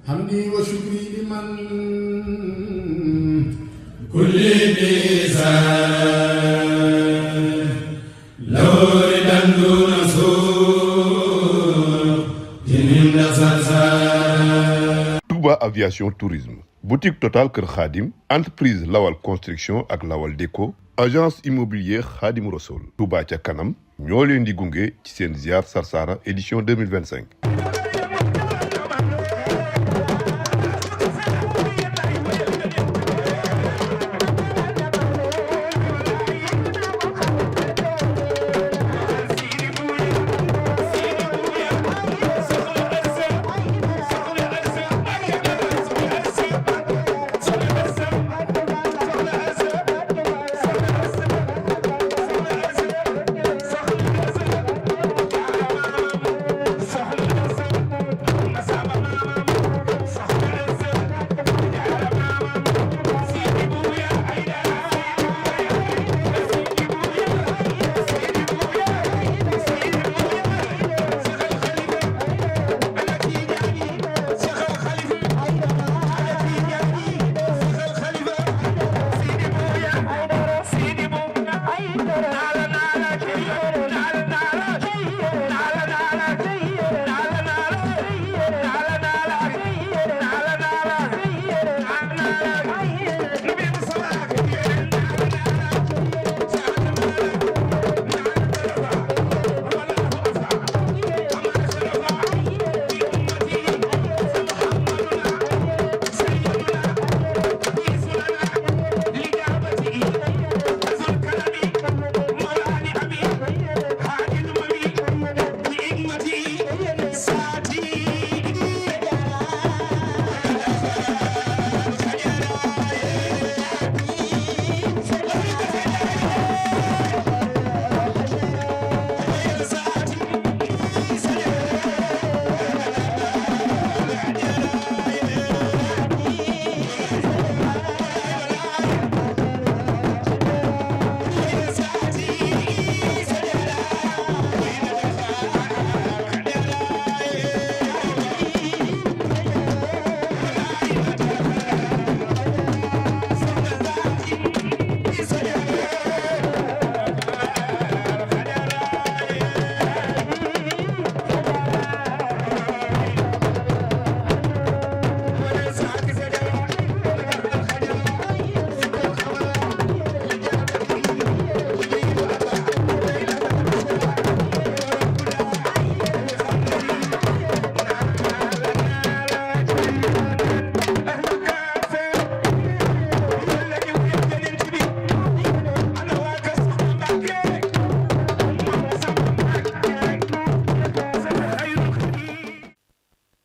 حمدي وشكري لمن كل ميزان لو ردا دون سوء جنين سلسال. Touba Aviation Tourisme, boutique Total Kër Khadim, entreprise Lawal Construction ak Lawal Déco, agence immobilière Khadim Rassoul. Touba ca kanam ñoo leen di gunge ci seen ziar Sarsara édition 2025.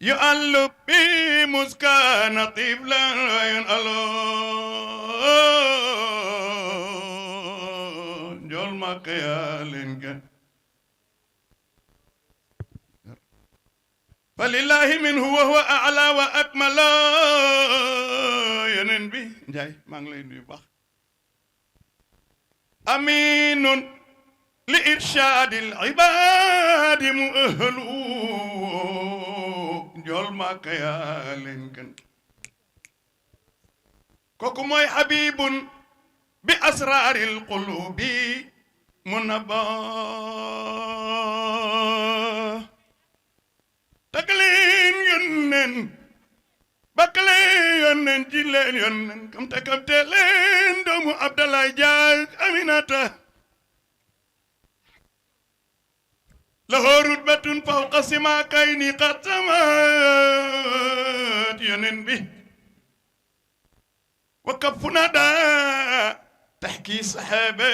يقلب بي مسكان طفلا ينقلون جول ما قيالين فلله منه وهو أعلى وأكمل ينبي جاي مانغلين يبخ أمين لإرشاد العباد مؤهلون جول ما كيالين كوكو موي حبيب بأسرار القلوب منبا تكلين ينن بكلين ينن جيلين ينن كم تكبتلين دومو عبد الله جاي أميناتا له رتبة فوق سماكين قد سمات ينن به وكفنا دا تحكي صحابة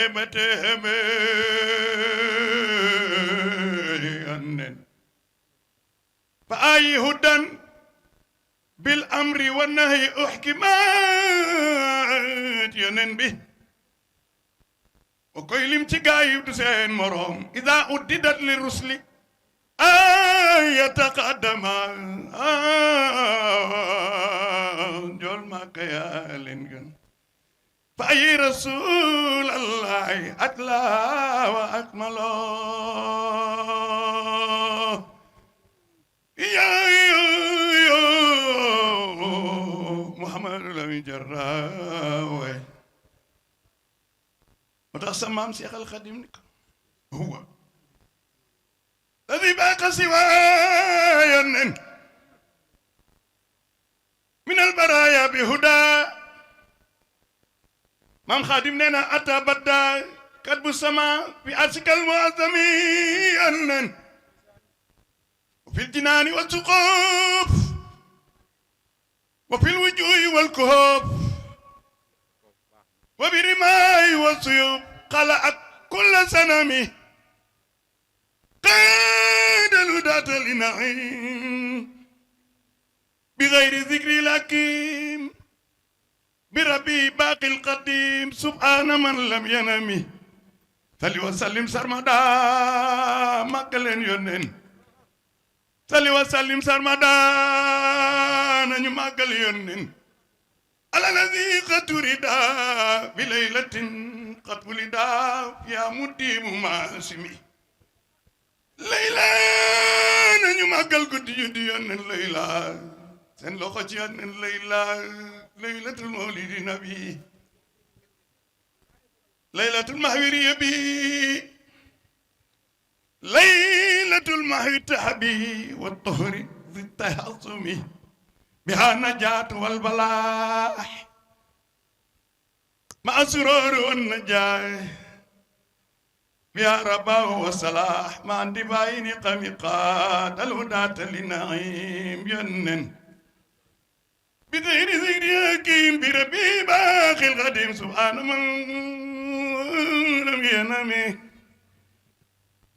متهم ينن فأي هدى بالأمر والنهي أحكمات ينن به وكيلم تجاي دسين مرام إذا أددت للرسل يتقدم جول ما كيالين فأي رسول الله أكلا وأكمل يا jaraawe moo tax sa maam Seex al Xadim ni ko huwa ladi baqa siwaayan min al baraya bi huda maam Xadim nee na ata badda kat bu sama fi asikal muazami annen fil jinaani wa suqoof wa fil wujuhi wal kuhoof wa bi rimaayi wa suyub xala ak kulla sanami qaadalu daata li naim bi gayri zikri lakim bi rabbi baaqil qadim subhaana man lam yanami salli wa sallim sarmada màggaleen yónneen salli wa sallim sarmada nañu màggal yónneen ala lazi qad turida bi laylatin qad wulida ya muddimu maasimi layla nañu màggal guddi juddi yónneen layla seen loxo ci yónneen layla laylatul mawlidi nabi laylatul mahwiriya bi laylatul mahwi tahabi wa tuhri zi tahasumi biha najat wal balah ma surur wan najah biha rabah wa salah ma andibaini qamiqat al hudat lin naim yannen بغير ذكر حكيم بربي باقي القديم سبحان من لم ينم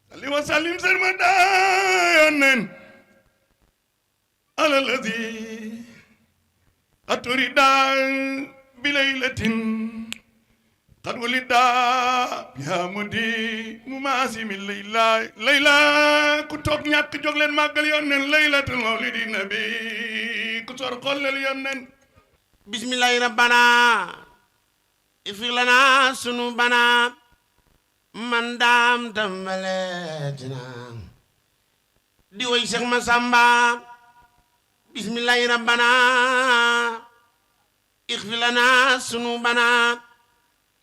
صل وسلم سرمدا على الذي قد ولد بليلة قد ولد بها مدي مماسم الليلة ليلة كتوك نياك جوغلين ماغل يونن ليلة المولد النبي كتور قول يونن بسم الله ربنا اغفر لنا ذنوبنا من دام تملتنا دي وي شيخ مسامبا بسم الله ربنا اغفر لنا ذنوبنا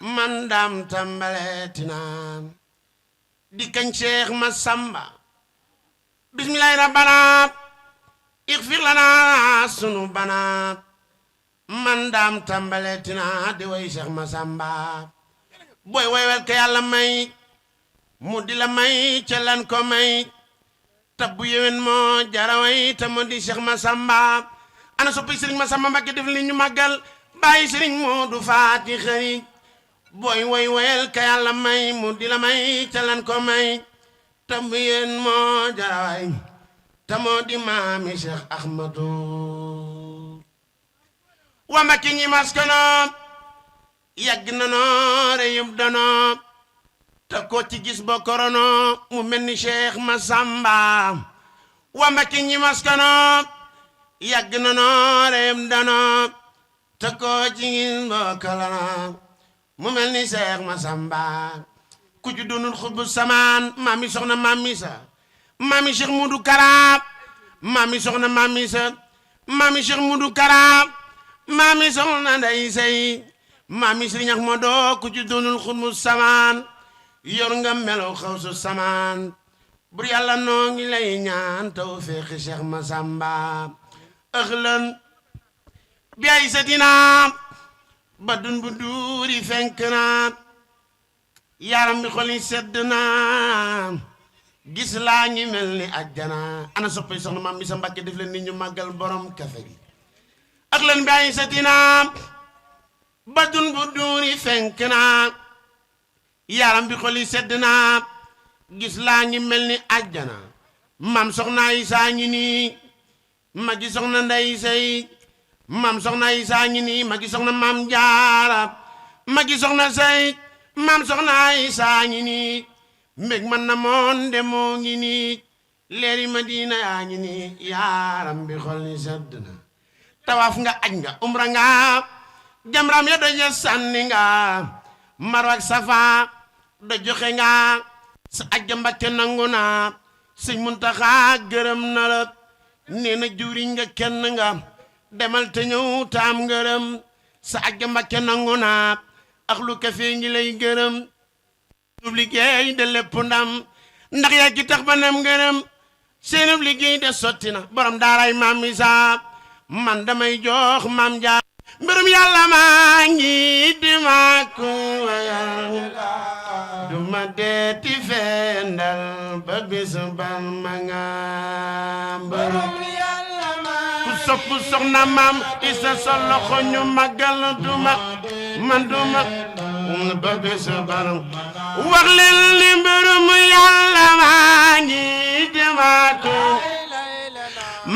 من دام تملتنا دي كان شيخ مسامبا بسم الله ربنا اغفر لنا ذنوبنا man daam tàmbaleetina di way Cheikh Massamba booy woywel ka yàlla may mu di la may ca lan ko may tabbu yewen moo jaraway te mu di Cheikh Massamba ana soppi Serigne Massamba Mbacké def li ñu màggal bàyyi Serigne Modou Faty Khary booy woywel ka yàlla may mu di la may ca lan ko may tabbu yewen moo jaraway te moo di maami Cheikh Ahmadou wa Mbacké ñi maskano yàgg na noo reyub dono te ko ci gis ba korono mu mel ni Cheikh Massamba wa Mbacké ñi maskano yàgg na noo reyub dono te ko ci gis ba korono mu mel ni Cheikh Massamba ku ju doonul xubu samaan maami soxna maami sa maami Cheikh Modou Kara maami soxna maami sa maami Cheikh Modou Kara maami soxna nday say maami Sëriñ Ahmadu ku ci doonul xutbu samaan yor nga melo xawsu samaan bur yàlla noo ngi lay ñaan tawfiq Cheikh Massamba ëxlan bi ay satina ba dun bu duuri fenk na yaram bi xol yi sedd na gis laa ngi mel ni ajjana ana soppay soxna maam mi sa Mbacké def leen ni ñu màggal borom kafe gi ak leen bi ay satina badun bu duuri fenk na yaram bi xol yi sedd na gis laa ngi mel ni ajjana maam soxna Isa ngi nii magi soxna nday say maam soxna Isa ngi nii magi soxna maam Jaara magi soxna say maam soxna Isa ngi nii mbég man na moon de moo ngi nii leeri Madina yaa ngi nii yaram bi xol yi sedd na tawaaf nga aj nga umra nga jamram ya doja sànni nga Marwa ak Safa do joxe nga sa aj ga Mbacké nangu na Sëñ Muntaxa gërëm na la nee na juriñ nga kenn nga demal te ñëw taam ngërëm sa ajja Mbakke nangu naa ak lu kafe ngi lay gërëm seenub liggéey de lépp ndam ndax yaa ki tax ba nam gërëm seenub liggéey de sotti na borom daaray maam Isa man damay jox maam Jaar mbirum yàlla maa ngi di ma ko wayal duma deeti fendal ba bis bal ma nga mbirum ku sopp soxna maam Isa sa loxo ñu magal duma ba bis bal wax leen li mbirum yàlla maa ngi di ma ko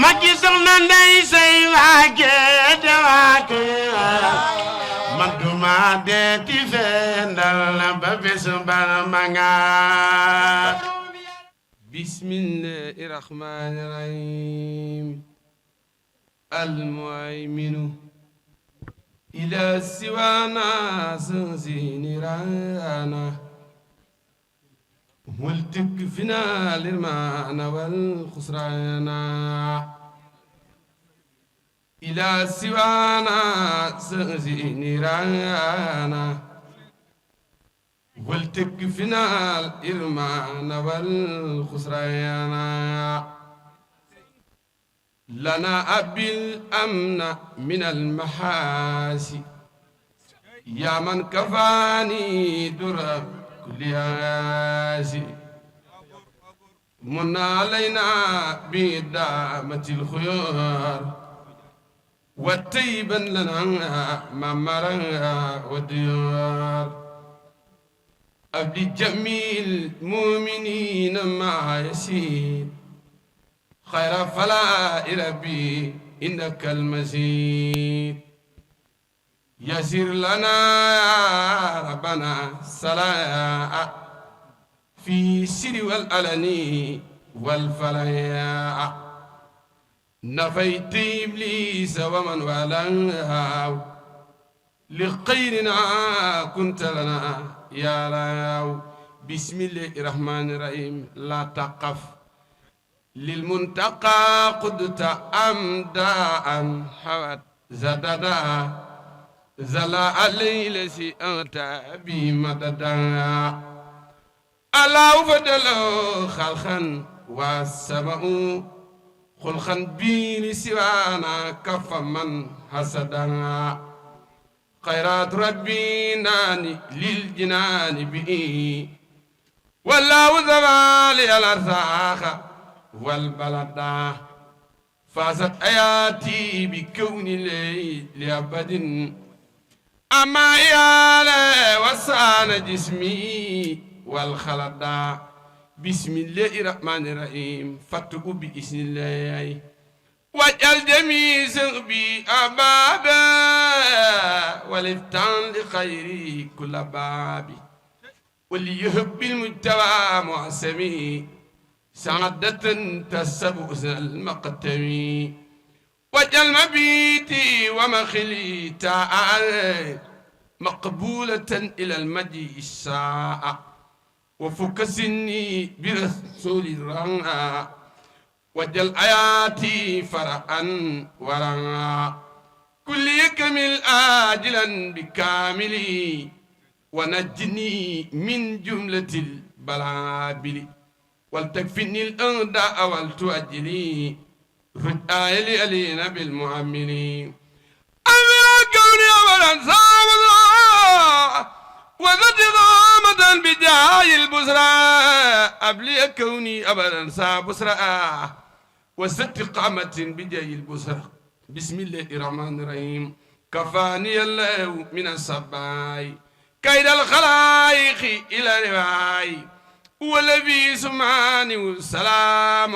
magi soxna ndey say waage de waage man duma deeti fendal ba bis bal ma nga bismillahi rahmani rahim almuhayminu ila siwana sanzini rana والتكفنا للمعنى والخسرانا إلى سوانا سنزين رانا والتكفنا الإرمان والخسرانا لنا أبي الأمن من المحاسي يا من كفاني درب لياسي من علينا بدعمة الخيار وتيبا لنا ممرا وديار أبدي جميل المؤمنين ما يسير خير فلا ربي إنك المزيد يسر لنا يا ربنا صلاة في السر والألن والفلاح نفيت إبليس ومن والاه لخيرنا كنت لنا يا الله بسم الله الرحمن الرحيم لا تقف للمنتقى قدت أمداء حوت زددا زلا الليل سي أنت بمددا الله فضل خلقا والسماء خلقا بين سوانا كف من حسدا خيرات ربي ناني للجنان به والله زوالي الأرزاق والبلدا فازت آياتي بكون لي لأبد أما يالي وسان جسمي والخلدا بسم الله الرحمن الرحيم فتقوا بإذن الله واجعل جميع ذنبي أبابا ولفتان لخيري كل بابي وليهب المجتوى معسمي سعادة تسبق المقتمي واجعل مبيتي ومخلي تعالى مقبولة إلى المجيء الساعة وفك سني برسول الرعا واجعل آياتي فرحا ورعا كل يكمل آجلا بكاملي ونجني من جملة البلابل ولتكفني الأعداء ولتؤجلي رجاء لي علينا بالمعاملين أمر كوني أبدا صابا وذات غامة بجاي البصرى أبلي كوني أبدا صابسرى وست قامة بجاي البصرى بسم الله الرحمن الرحيم كفاني الله من الصباي كيد الخلائق إلى رواي والذي سمعني والسلام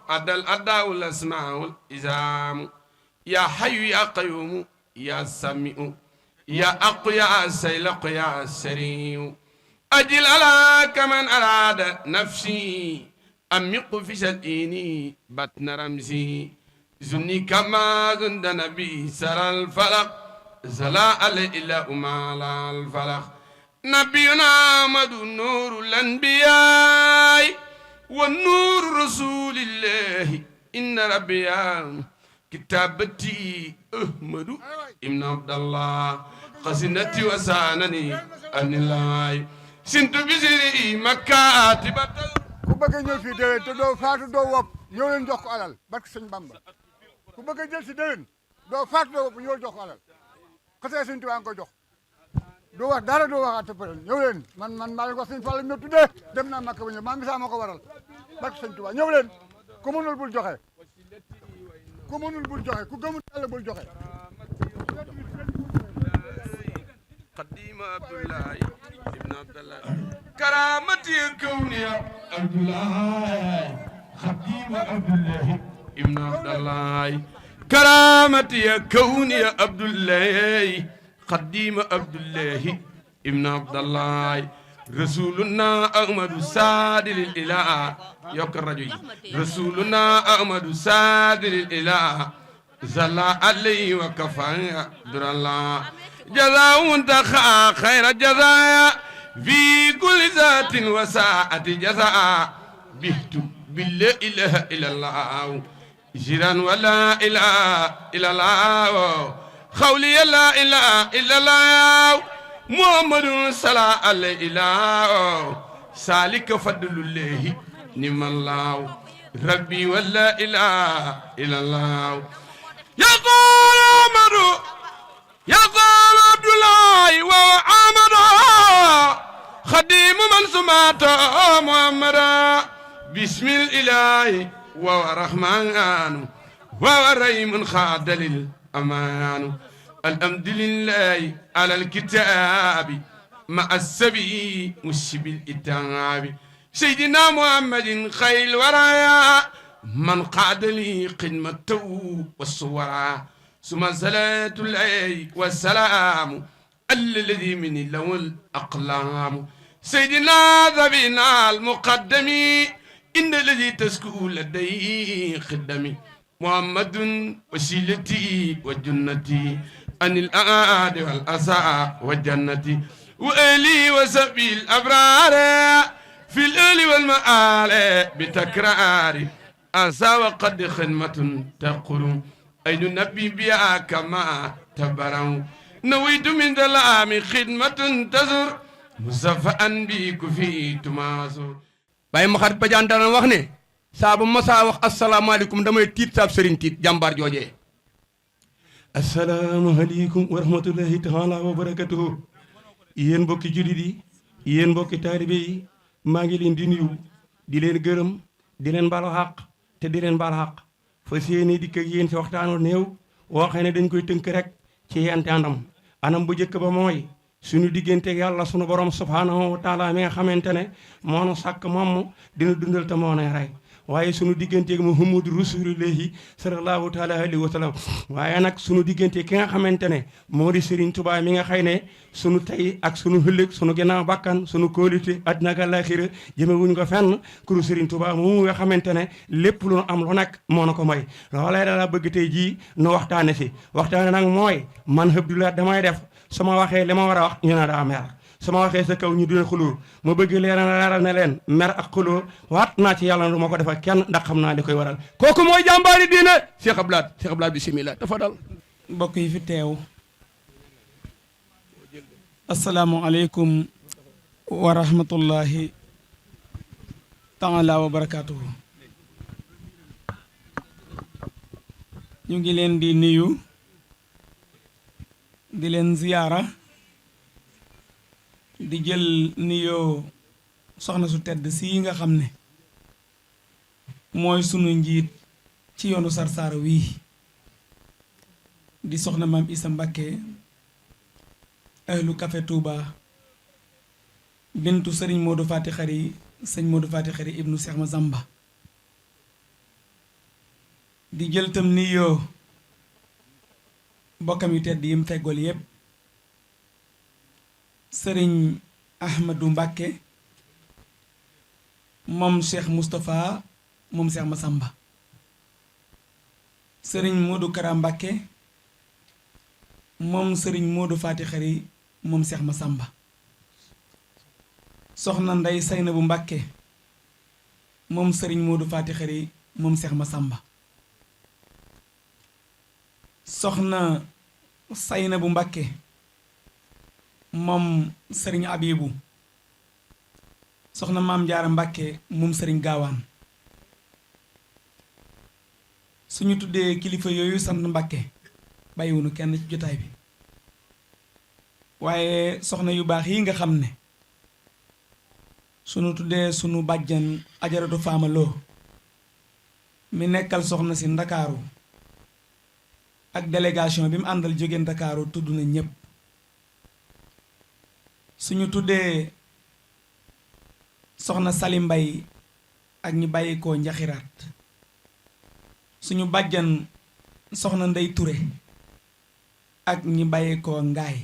أدى الأداء والأسماء والإزام يا حي يا قيوم يا سميع يا أقوى يا سيلق يا سريع أجل على كمن أراد نفسي أمق في شديني بطن رمزي زني كما غند نبي سر الفلق زلا علي إلا أمال الفلق نبينا محمد نور الأنبياء والنور رسول الله إن ربي كتابتي أحمد ابن عبد الله قصنتي وسانني أن الله سنت بسري مكاتب ku bëgg a ñëw fii déwén te doo faatu doo wopp ñëw leen jox ko alal barke sëñ Bamba ku bëgg a jël si déwén doo faatu doo wopp ñëw jox ko alal xasee sëñ Tuubaa nga ko jox doo wax dara doo waxaat tëppëral ñëw leen man maa leen wax sëñ Fall ñu tuddee dem naa Makka ba ñëw maa ngi saa moo ko waral barke sëñ Tuubaa ñëw leen ku mënul bul joxe ku mënul bul joxe ku gëmul Yàlla bul joxe قديم عبد الله ابن عبد الله كرامتي كوني عبد الله قديم عبد الله ابن عبد الله كرامتي كوني عبد الله قديم عبد الله ابن عبد الله رسولنا أحمد سادر الإله يوك الرجل رسولنا أحمد سادر الإله صلى عليه وكفى در الله جزاء منتخى خير جزاء في كل ذات وساعة جزاء بهت بالله إله إلا الله جيران ولا إله إلا الله خولي لا إله إلا الله محمد صلى عليه إله سالك فضل الله نعم الله ربي ولا إله إلا الله يقول عمر يقول عبد الله وهو عمر خديم من سمعت محمد بسم الإله وهو رحمن وهو رحيم خاد للأمان الحمد لله على الكتاب مع السبي مشب الإتعاب سيدنا محمد خير الورايا من قاد لي خدمته والصورا ثم صلاة الله والسلام الذي من له الأقلام سيدنا ذبينا المقدم إن الذي تسكو لديه خدمي محمد وسيلتي وجنتي عن الآد والأسى والجنة وآلي وسبي الأبرار في الآل والمآل بتكرار أسى وقد خدمة تقول أي نبي بها كما تبروا نويت من ظلام خدمة تزر مصفأ بك في تمازر باي مخار بجان دانا وخني saabu masaa wax asalaamaaleykum damay tiit saab sëriñ tiit jàmbaar joojee asalaamaaleykum wa rahmatullahi taala wa barakatuhu yéen mbokki jullit yi yéen mbokki taalibe yi maa ngi leen di nuyu di leen gërëm di leen baal xaq te di leen baal xaq fas yéene dikk ak yéen si waxtaanu néew woo xam ne dañ koy tënk rek ci yente anam bu njëkk ba mooy suñu diggante yàlla sunu borom subhaanahu wa taala mi nga xamante ne moo nu sàkk moom dina dundal te moo nay rey waaye sunu digganteeg Muhammadu Rasulullahi sallallahu taala alayhi wa sallam waaye nag sunu diggante ki nga xamante ne moo di Serigne Touba mi nga xëy ne sunu tey ak sunu ëllëg sunu ginnaaw bakkan sunu kóolute àddina ak àllaaxira jëme wuñ ko fenn kuru Serigne Touba moomu nga xamante ne lépp lu am lu nag moo na ko may loolee dala bëgg tey jii nu waxtaane si waxtaane nag mooy man Abdoulaye damay def sama waxee li ma war a wax ñu ne daa mer sama waxee sa kaw ñu dina xuloo ma bëgg leeral ne leen mer ak xuloo waat naa ci yàlla du ma ko defal kenn ndax xam naa li koy waral kooku mooy jàmbaari diine Cheikh Abdoulaye bismillah dafa dal mbokk yi fi teew asalaamualeykum wa rahmatullahi taala wa barakaatuhu ñu ngi leen di nuyu di leen ziyaara di jël nuyoo soxna su tedd sii nga xam ne mooy sunu njiit ci yoonu Sarsara wii di soxna maam Issa Mbakke ahlu Café Touba bintu sëriñ Modou Fati Xari sëñ Modou Fati Xari ibnu Cheikh Mazamba di jël tam nuyoo bokkam yu tedd yi mu feggool yépp sëriñ Ahmadou Mbakke moom Cheikh Moustapha moom Cheikh Massamba sëriñ Modou Kara Mbakke moom sëriñ Modou Fati Xari moom Cheikh Massamba soxna Ndey Saynabu Mbakke moom sëriñ Modou Fati Xari moom Cheikh Massamba soxna Saynabu Mbàkke moom sëriñ Abibu, soxna Maam Jaara Mbàkke moom sëriñ Gaawaan. suñu tuddee kilifa yooyu sant Mbàkke bàyyiwunu kenn ci jotaay bi, waaye soxna yu baax yi nga xam ne suñu tuddee sunu bàjjan Ajaratu Faama Lo mi nekkal soxna si Ndakaaru ak délégation bi mu àndal jóge Ndakaaru tudd na ñépp. suñu tuddee soxna Sali Mbay ak ñi bàyyi koo Njaxiraat, suñu bàjjan soxna Ndey Ture ak ñi bàyyi koo Ngaay,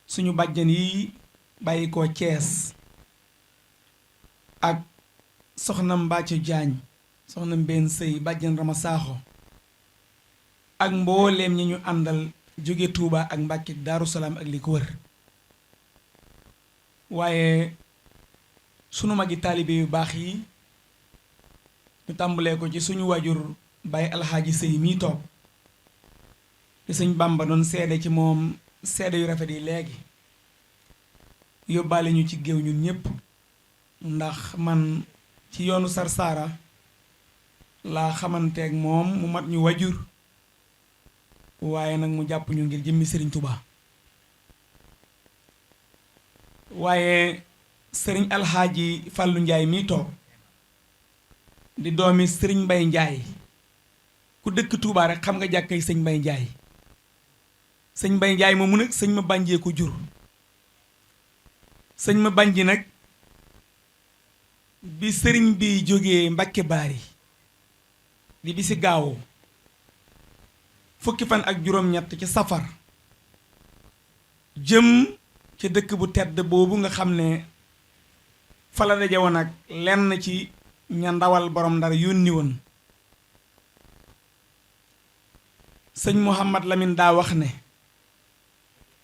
suñu bàjjan yi bàyyi koo Cees ak soxna Mbacco Jaañ, soxna Mbeen Sëy, bàjjan Rama Saaxo ak mbooleem ñi ñu àndal jóge Tuuba ak Mbàkke Daaru Salaam ak li ko wër. waaye sunu magi taalibe yu baax yi ñu tàmbalee ko ci suñu waajur Baay Alxaaji Sëy mii toog te sëñ Bàmba doon seede ci moom seede yu rafet yi léegi, yóbbaale ñu ci géew ñun ñépp, ndax man ci yoonu Sarsara laa xamanteeg moom mu mat ñu wajur, waaye nag mu jàpp ñu ngir jëmmi Sëriñ Tuubaa. waaye sëriñ Alxaaji Fàllu Njaay mii toog di doomi sëriñ Mbay Njaay, ku dëkk Tuubaa rek xam nga jàkkay sëñ Mbay Njaay. sëñ Mbay Njaay moomu nag sëñ ma bànjee ko jur. sëñ ma bànji nag bi sëriñ bi jógee Mbàkke Baari di bisi gaawu fukki fan ak juróom-ñett ci safar jëm ci dëkk bu tedd boobu nga xam ne fa la daje woon ak lenn ci ña ndawal borom Ndar yónni woon. sëñ Mouhamad Lamine daa wax ne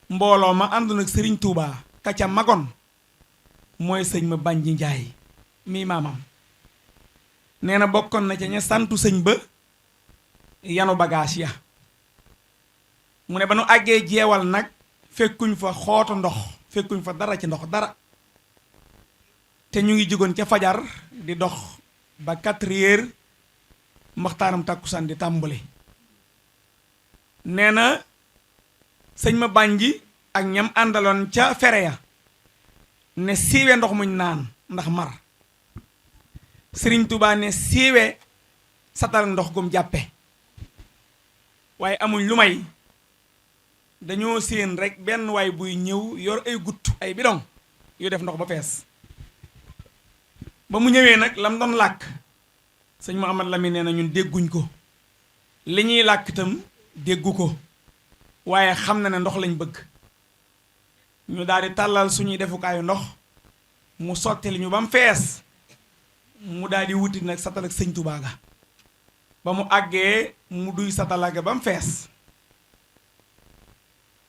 mbooloo ma àndoon ak sëriñ Touba ka ca magoon mooy sëñ ma Banji Njaay mii maamam. nee na bokkoon na ca ña santu sëñ ba yanu bagage ya. mu ne ba nu àggee jeewal nag fekkuñ fa xootu ndox, fekkuñ fa dara ci ndox dara, te ñu ngi jógoon ca fajar di dox ba 4 heures maxtaaram tàkkusaan di tàmbali. nee na sëñ ma Bànji ak ñam àndaloon ca fere ya ne siiwe ndox muñ naan ndax mar. Sëriñ Tuubaa ne siiwe satal ndox gum jàppe, waaye amuñ lu may dañoo séen rek benn waay buy ñëw yor ay gutt ay bidon yu def ndox ba fees. ba mu ñëwee nag lam doon làkk sëñ Mouhamad Lamine nee na ñun dégguñ ko, li ñuy làkk itam déggu ko, waaye xam na ne ndox lañ bëgg. ñu daal di tàllal suñuy defukaayu ndox mu sottali ñu ba mu fees, mu daal di wuti nag satal ak sëñ Tuubaa ga. ba mu àggee mu duy satala ga ba mu fees.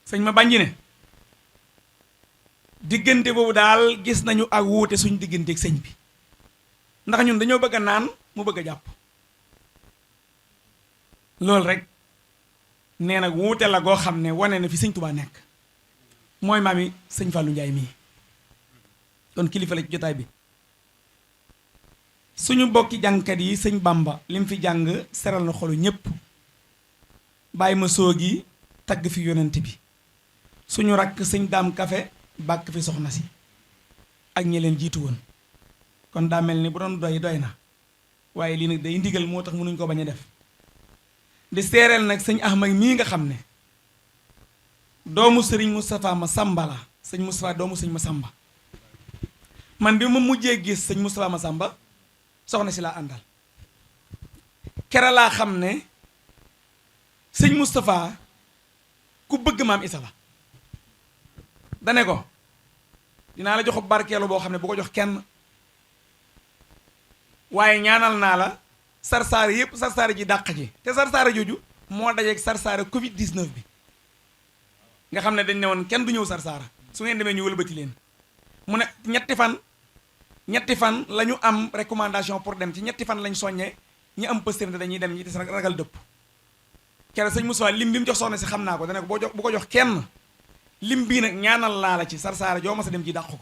sëñ ma Bànji ne diggante boobu daal gis nañu ak wuute suñu diggante ak sëñ bi, ndax ñun dañoo bëgg a naan mu bëgg a jàpp. loolu rek nee nag wuute la goo xam ne wane na fi sëñ Tuubaa nekk, mooy maami sëñ Fallou Ndiaye mii kon kilifa la ci jotaay bi. suñu bokki jàngkat yi sëñ Bamba lim fi jàng seral na xolu ñépp. bàyyi ma soogi tagg fi yonent bi, suñu rakk sëñ Daam Kafe bàkk fi soxna si ak ñi leen jiitu woon. kon daa mel ni bu doon doy na, waaye lii nag day ndigal moo tax mënuñ ko bañ a def. di seereel nag sëñ Ahmad mii nga xam ne doomu sëriñ Moustapha Massamba la. sëñ Moustapha doomu sëñ Massamba, man bi ma mujjee gis sëñ Moustapha Massamba soxna si laa àndal. kera laa xam ne sëñ Moustapha ku bëgg maam Isa la. dane ko dinaa la jox barkeelu boo xam ne bu ko jox kenn, waaye ñaanal naa la sarsaara yëpp sarsaara ji dàq ji. te sarsaara jooju moo dajeeg sarsaara Covid 19 bi nga xam ne dañ ne woon kenn du ñëw sarsaara, su ngeen demee ñu wëlbati leen. mu ne ñetti fan la ñu am recommandation pour dem, ci ñetti fan lañ soññee ñi am pëstérité dañuy dem ñi des ragal dëpp. kere sëñ Moussa lim bi mu jox soxna si xam naa ko dana ko bu ko jox kenn lim bii nag ñaanal laa la ci Sarsara joo ma sa dem ji dàq ko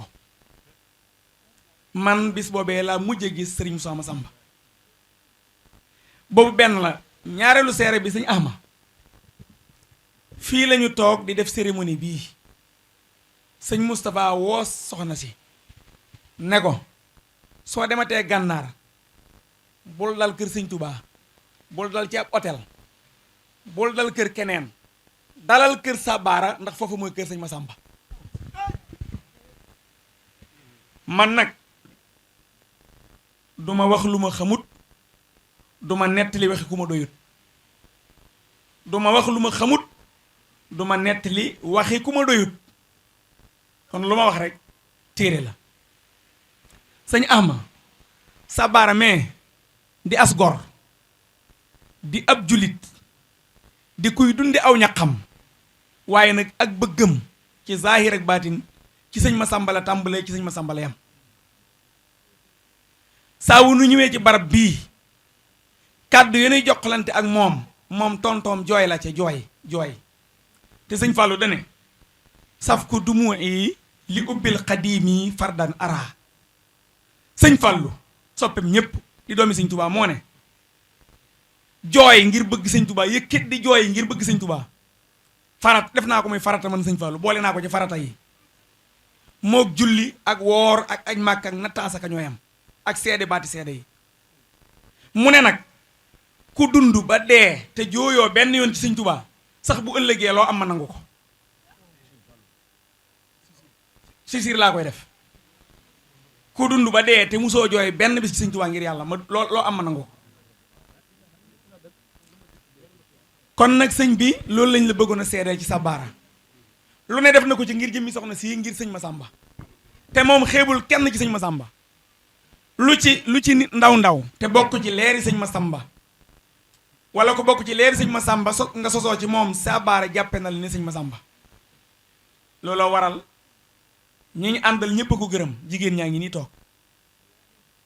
man bis boobee laa mujjee gis sëriñ Moussa Massamba boobu benn la ñaareelu seere bi sëñ Ahma fii lañu toog di def cérémonie bii sëñ Moustapha woo soxna si ne ko soo dematee gànnaar bul dal kër sëñ Touba bul dal ci ab hôtel bul dal kër keneen dalal kër Sabara ndax foofu mooy kër sëñ Massamba man nag duma wax lu ma xamut duma nettali waxi ku ma doyut duma wax lu ma xamut duma nettali waxi ku ma doyut kon lu ma wax rek téere la sëñ Ahma Sabara mais di as gor di ab julit di kuy dundi aw ñaqam waaye nag ak bëggam ci zahir ak baatin ci sëñ Massamba la tàmbalee ci sëñ Massamba la yam saa wu nu ñëwee ci barab bii kàddu yéenay jokkalante ak moom tontoom jooy la ca jooy te sëñ Fallou dane saf ko dumu yi li ubbil xadiimi fardan ara sëñ Fallou soppem ñépp di doomi sëñ Touba moo ne jooy ngir bëgg sëñ Touba yëkkit di jooy ngir bëgg sëñ Touba def naa ko muy farata man sëñ Fallou boole naa ko ci farata yi moog julli ak woor ak aj màkk ak nattaas ak ñooyam ak seede baati seede yi mu ne nag ku dund ba dee te jooyoo benn yoon ci sëñ Touba sax bu ëllëgee loo am ma nangu ko sisir laa koy def ku dund ba dee te musoo jooy benn bis ci sëñ Touba ngir yàlla ma loo am ma nangu ko kon nag sëñ bi loolu lañ la bëggoon a seedee ci Sabara lu ne def na ko ci ngir jëmmi soxna si ngir sëñ Massamba te moom xeebul kenn ci sëñ Massamba lu ci nit ndaw te bokk ci leeri sëñ Massamba wala ko bokk ci leeri sëñ Massamba nga sosoo ci moom Sabara jàppe na la ni sëñ Massamba looloo waral ñi ñu àndal ñëpp a ko gërëm jigéen ñaa ngi nii toog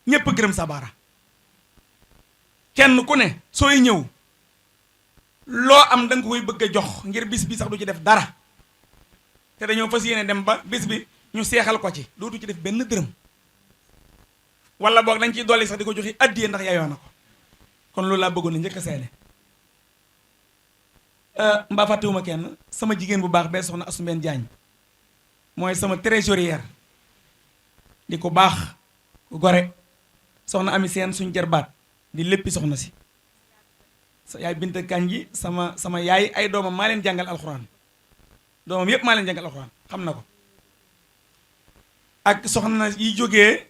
ñëpp a gërëm Sabara kenn ku ne sooy ñëw loo am da nga koy bëgg a jox ngir bis bi sax du ci def dara te dañoo fas yéene dem ba bis bi ñu seexal ko ci dootu ci def benn dërëm wala boog dañ ciy dolli sax di ko joxe addiye ndax yaayoo na ko kon loolu laa bëggoon na njëkk a seede mbaa fàttewuma kenn sama jigéen bu baax bee soxna Assou Mbène Diagne mooy sama trésorière di ko baax ku gore soxna Ami Seen suñ jarbaat di léppi soxna si sa yaay Binta Kanji sama yaay ay doomam maa leen jàngal alxuraan doomam yépp maa leen jàngal alxuraan xam na ko ak soxna yi jógee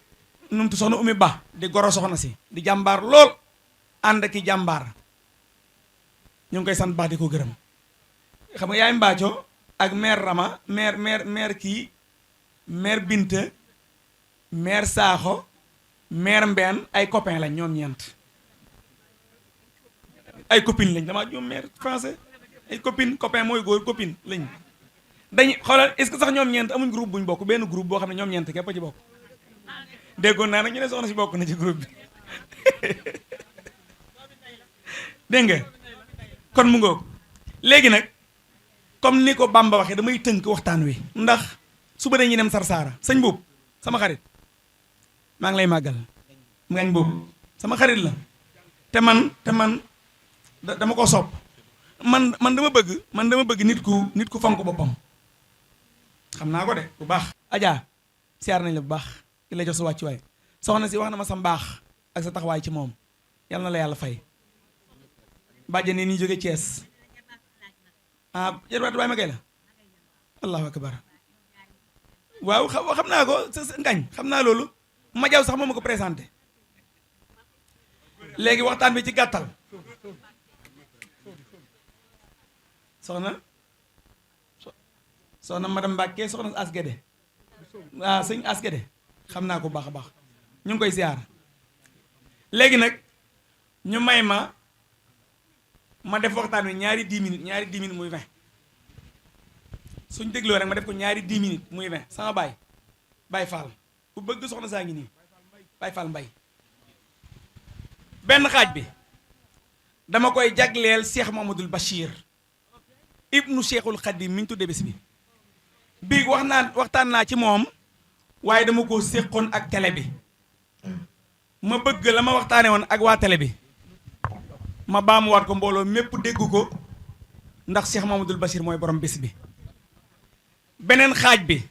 numtu soxna Umi Ba di goro soxna si di jàmbaar lool ànd ki jàmbaar ñu ngi koy sant baax di ko gërëm xam nga yaay Mbaaco ak mère Rama mère kii mère Binta mère Saaxo mère Mbène ay copains lañ ñoom ñeent ay copine lañ damaa ñoom mère français ay copain mooy góor copine lañ dañ xoolal est-ce que sax ñoom ñeent amuñ groupe buñ bokk benn groupe boo xam ne ñoom ñeent képp a ci bokk déggoon naa nag ñu ne soxna si bokk na ci groupe bi dégg nga kon mu ngoog léegi nag comme ni ko Bamba waxee damay tënk waxtaan wi ndax suba dañuy dem Sarsara sëñ boobu sama xarit maa ngi lay màggal ngañ boobu sama xarit la te man dama ko sopp man dama bëgg nit ku fonk boppam xam naa ko de bu baax Adja siyaar nañ la bu baax ki lay jox sa wàccuwaay soxna si wax na ma sa mbaax ak sa taxawaay ci moom yal na la yàlla fay bàjje ne nii jóge Thiès jarbaat waay ma gay la allahu akbar waaw xam naa ko sa ngañ xam naa loolu ma jaw sax moom ma ko présenté léegi waxtaan bi ci gàttal soxna madame Mbacke soxna Asgede sëñ Asgede xam naa ko baax a baax ñu ngi koy ziar léegi nag ñu may ma def waxtaan wi ñaari 10 minutes muy 20 suñ dégloo rek ma def ko ñaari 10 minutes muy 20 sama baay Fall bu bëgg soxna saa ngi nii Baay Fall Mbay benn xaaj bi dama koy jagleel Cheikh Mamadou Bachir ibnu Cheikhul Khadim mi ñu tudde bés bi bii waxtaan naa ci moom waaye dama ko séqoon ak télé bi ma bëgg la ma waxtaane woon ak waa télé bi ma baamuwaat ko mbooloo mépp dégg ko ndax Cheikh Mamadou Bachir mooy borom bés bi beneen xaaj bi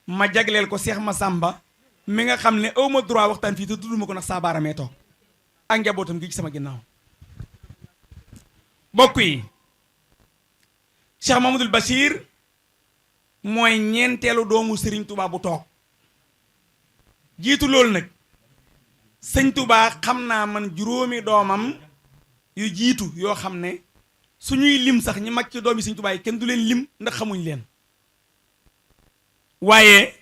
ma jagleel ko Cheikh Massamba mi nga xam ne awma droit waxtaan fii te tudduma ko ndax saa baaramee toog ak njabootam gi ci sama ginnaaw bokk yi Cheikh Mamadou Bachir mooy ñeenteelu doomu Serigne Touba bu toog jiitu loolu nag sëñ Touba xam naa man juróomi doomam yu jiitu yoo xam ne suñuy lim sax ñi mag ci doomi sëñ Touba yi kenn du leen lim ndax xamuñ leen waaye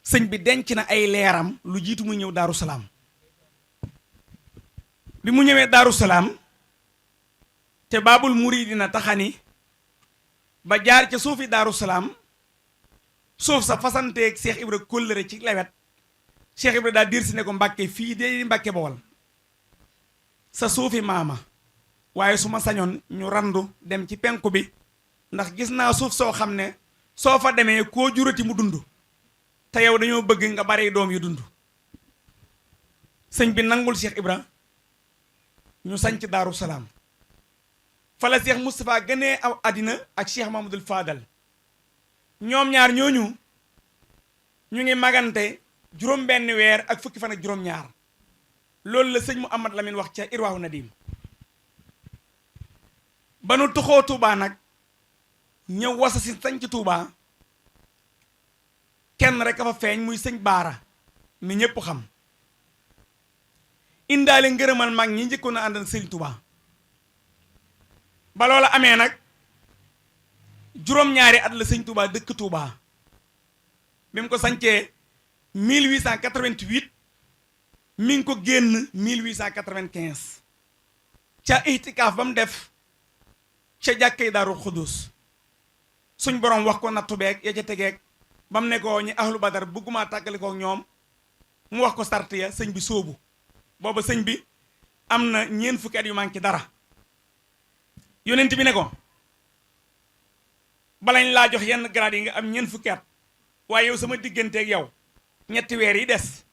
sëñ bi denc na ay leeram lu jiitu muy ñëw Daaru Salaam bi mu ñëwee Daaru Salaam te baabul muridina taxani ba jaar ca suufi Daaru Salaam suuf sa fasanteeg Cheikh Ibra kóllëre ci lewet Cheikh Ibra daa diir si ne ko Mbàkke fii de Mbàkke Bawol sa suufi maama waaye su ma sañoon ñu randu dem ci penku bi ndax gis naa suuf soo xam ne soo fa demee koo jurati mu dund te yow dañoo bëgg nga bari doom yu dund sëñ bi nangul Cheikh Ibra ñu sañc Daaru Salaam fa la Cheikh Moustapha gënee aw àddina ak Cheikh Mamadou Fadal ñoom ñaar ñooñu ñu ngi magante juróom benn weer ak fukki fan ak juróom ñaar loolu la sëñ Mouhamad Lamine wax ca Irwaahu Nadim ba nu tuxoo Touba nag ñëw wasa si sañc Touba kenn rek a fa feeñ muy sëñ Baara mi ñépp xam indaale ngërëmal mag ñi njëkkoon a àndal sëñ Touba ba loola amee nag juróom-ñaari at la sëñ Touba dëkk Touba bi mu ko sañcee 1888 mi ngi ko génn 1895 ca itikaaf ba mu def ca jàkkay Daaru Xudus suñ borom wax ko nattu beeg ya ca tegeeg ba mu ne ko ñi ahlu badar bëgguma tàggale kook ñoom mu wax ko sart ya sëñ bi sóobu booba sëñ bi am na ñeent fukki at yu manqué dara yonent bi ne ko balañ laa jox yenn grade yi nga am ñeent fukki at waaye yow sama digganteeg yow ñetti weer yi des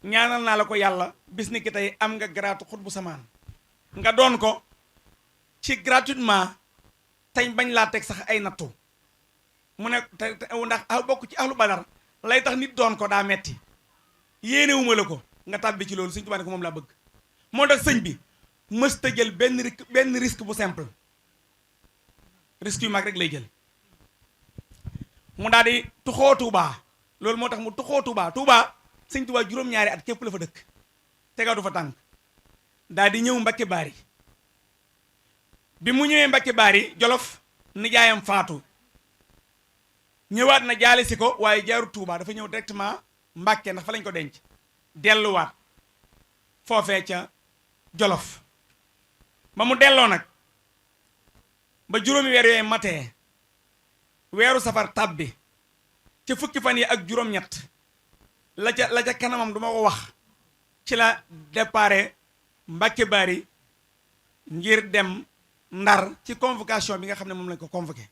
ñaanal naa la ko yàlla bis ni ki tey am nga grade xutbu samaan nga doon ko ci gratuitement tey bañ laa teg sax ay nattu mu ne te ndax bokk ci ahlu badar lay tax nit doon ko daa metti yéenewuma la ko nga tàbbi ci loolu sëñ Tuubaa ne ko moom laa bëgg moo tax sëñ bi mësta jël benn risque bu simple risque yu mag rek lay jël mu daal di tuxoo Touba loolu moo tax mu tuxoo Touba sëñ Touba juróom-ñaari at képp la fa dëkk tegaatu fa tànk daal di ñëw Mbakke Baari bi mu ñëwee Mbakke Baari Jolof nijaayam faatu ñëwaat na jaale si ko waaye jaaru Touba dafa ñëw directement Mbakke ndax fa lañ ko denc delluwaat foofee ca Jolof ba mu delloo nag ba juróomi weer yooyu matee weeru safar tàbbi ca fukki fan yi ak juróom-ñett la ca kanamam duma ko wax ci la dépare Mbakke Baari ngir dem Ndar ci convocation bi nga xam ne moom lañ ko convoqué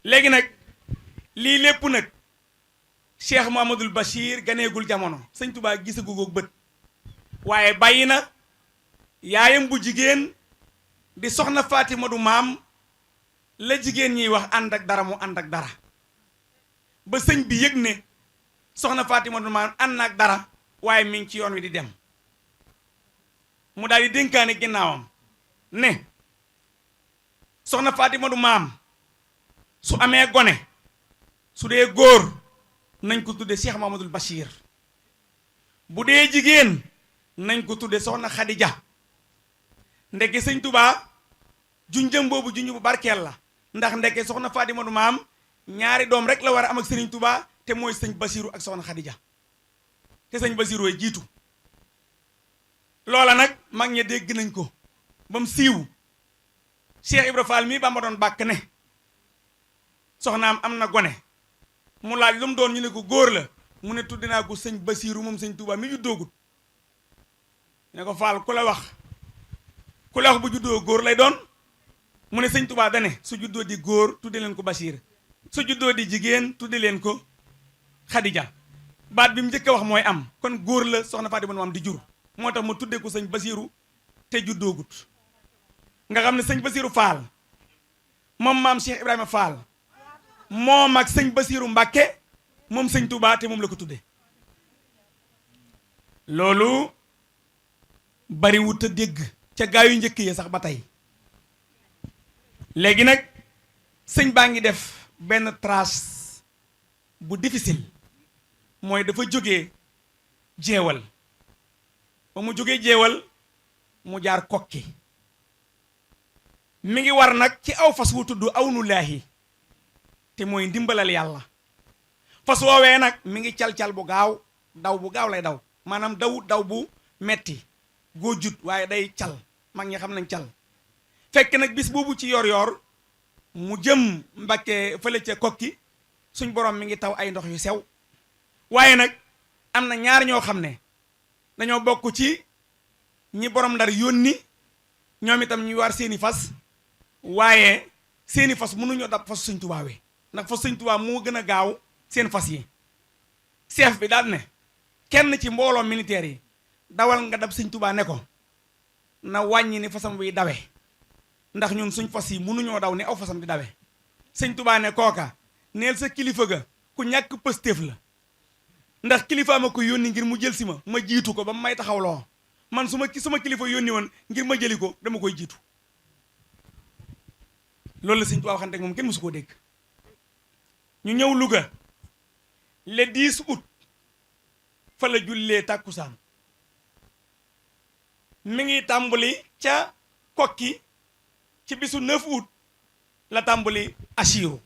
léegi nag lii lépp nag Cheikh Mouhamadoul Bachir ganeegul jamono sëñ Touba gisagu ko bët waaye bàyyi na yaayam bu jigéen di soxna Fatima du maam la jigéen ñiy wax ànd ak dara mu ànd ak dara ba sëñ bi yëg ne soxna Fatima du maam ànd ak dara waaye mi ngi ci yoon wi di dem mu daal di dénkaane ginnaawam ne soxna Fatima du maam su amee gone su dee góor nañ ko tudde Cheikh Mouhamadoul Bachir bu dee jigéen nañ ko tudde soxna Khadija ndeke sëñ Touba junjëm boobu junj bu barkeel la ndax ndeke soxna Fatima du maam ñaari doom rek la war a am ak sëriñ Touba te mooy sëñ Basiru ak soxna Khadija te sëñ Basiru ay jiitu loola nag mag ña dégg nañ ko ba mu siiw Cheikh Ibra Fall mii ba ma doon bàkk ne soxnaam am na gone mu laaj lu mu doon ñu ne ko góor la mu ne tudde naa ko sëñ Basiru moom sëñ Touba mi ju doogut ne ko Faal ku la wax bu juddoo góor lay doon mu ne sëñ Tuubaa dane su juddoo di góor tudde leen ko Basiir su juddoo di jigéen tudde leen ko Xadija baat bi mu njëkk a wax mooy am kon góor la soxna Faati Madu Maam di jur moo tax mu tudde ko sëñ Basiiru te juddoogut nga xam ne sëñ Basiiru Faal moom maam Cheikh Ibrahima Fall moom ak sëñ Basiiru Mbàkke moom sëñ Tuubaa te moom la ko tudde loolu bari wut a dégg ca gaa yu njëkk yi sax ba tey léegi nag sëñ baa ngi def benn trace bu difficile mooy dafa jógee jeewal ba mu jógee jeewal mu jaar kokki mi ngi war nag ci aw fas wu tudd awnulaahi te mooy ndimbalal yàlla fas woowee nag mi ngi cal-cal bu gaaw daw bu gaaw lay daw maanaam daw bu metti goo jut waaye day cal mag ñi xam nañ cal fekk nag bis boobu ci yor mu jëm Mbàkke fële ca kokki suñ borom mi ngi taw ay ndox yu sew waaye nag am na ñaar ñoo xam ne dañoo bokk ci ñi borom Ndar yónni ñoom itam ñu war seeni fas waaye seeni fas mënuñoo dab fas sëñ Tuubaa wi ndax fas sëñ Tuubaa moo gën a gaaw seen fas yi chef bi daal ne kenn ci mbooloo militaire yi dawal nga dab sëñ Tuubaa ne ko na wàññi ni fasam wi dawe ndax ñun suñ fas yi mënuñoo daw ni aw fasam di dawe sëñ Tuubaa ne kooka neel sa kilifa ga ku ñàkk pëstéef la ndax kilifa ma ko yónni ngir mu jël si ma jiitu ko ba mu may taxawloo man suma kilifa yónni woon ngir ma jëli ko dama koy jiitu loolu la sëñ Tuubaa waxante ak moom kenn mësu koo dégg ñu ñëw Louga le 10 août fa la jullee tàkkusaan mi ngi tàmbali ca kokki ci bisu 9 août la tàmbali asiru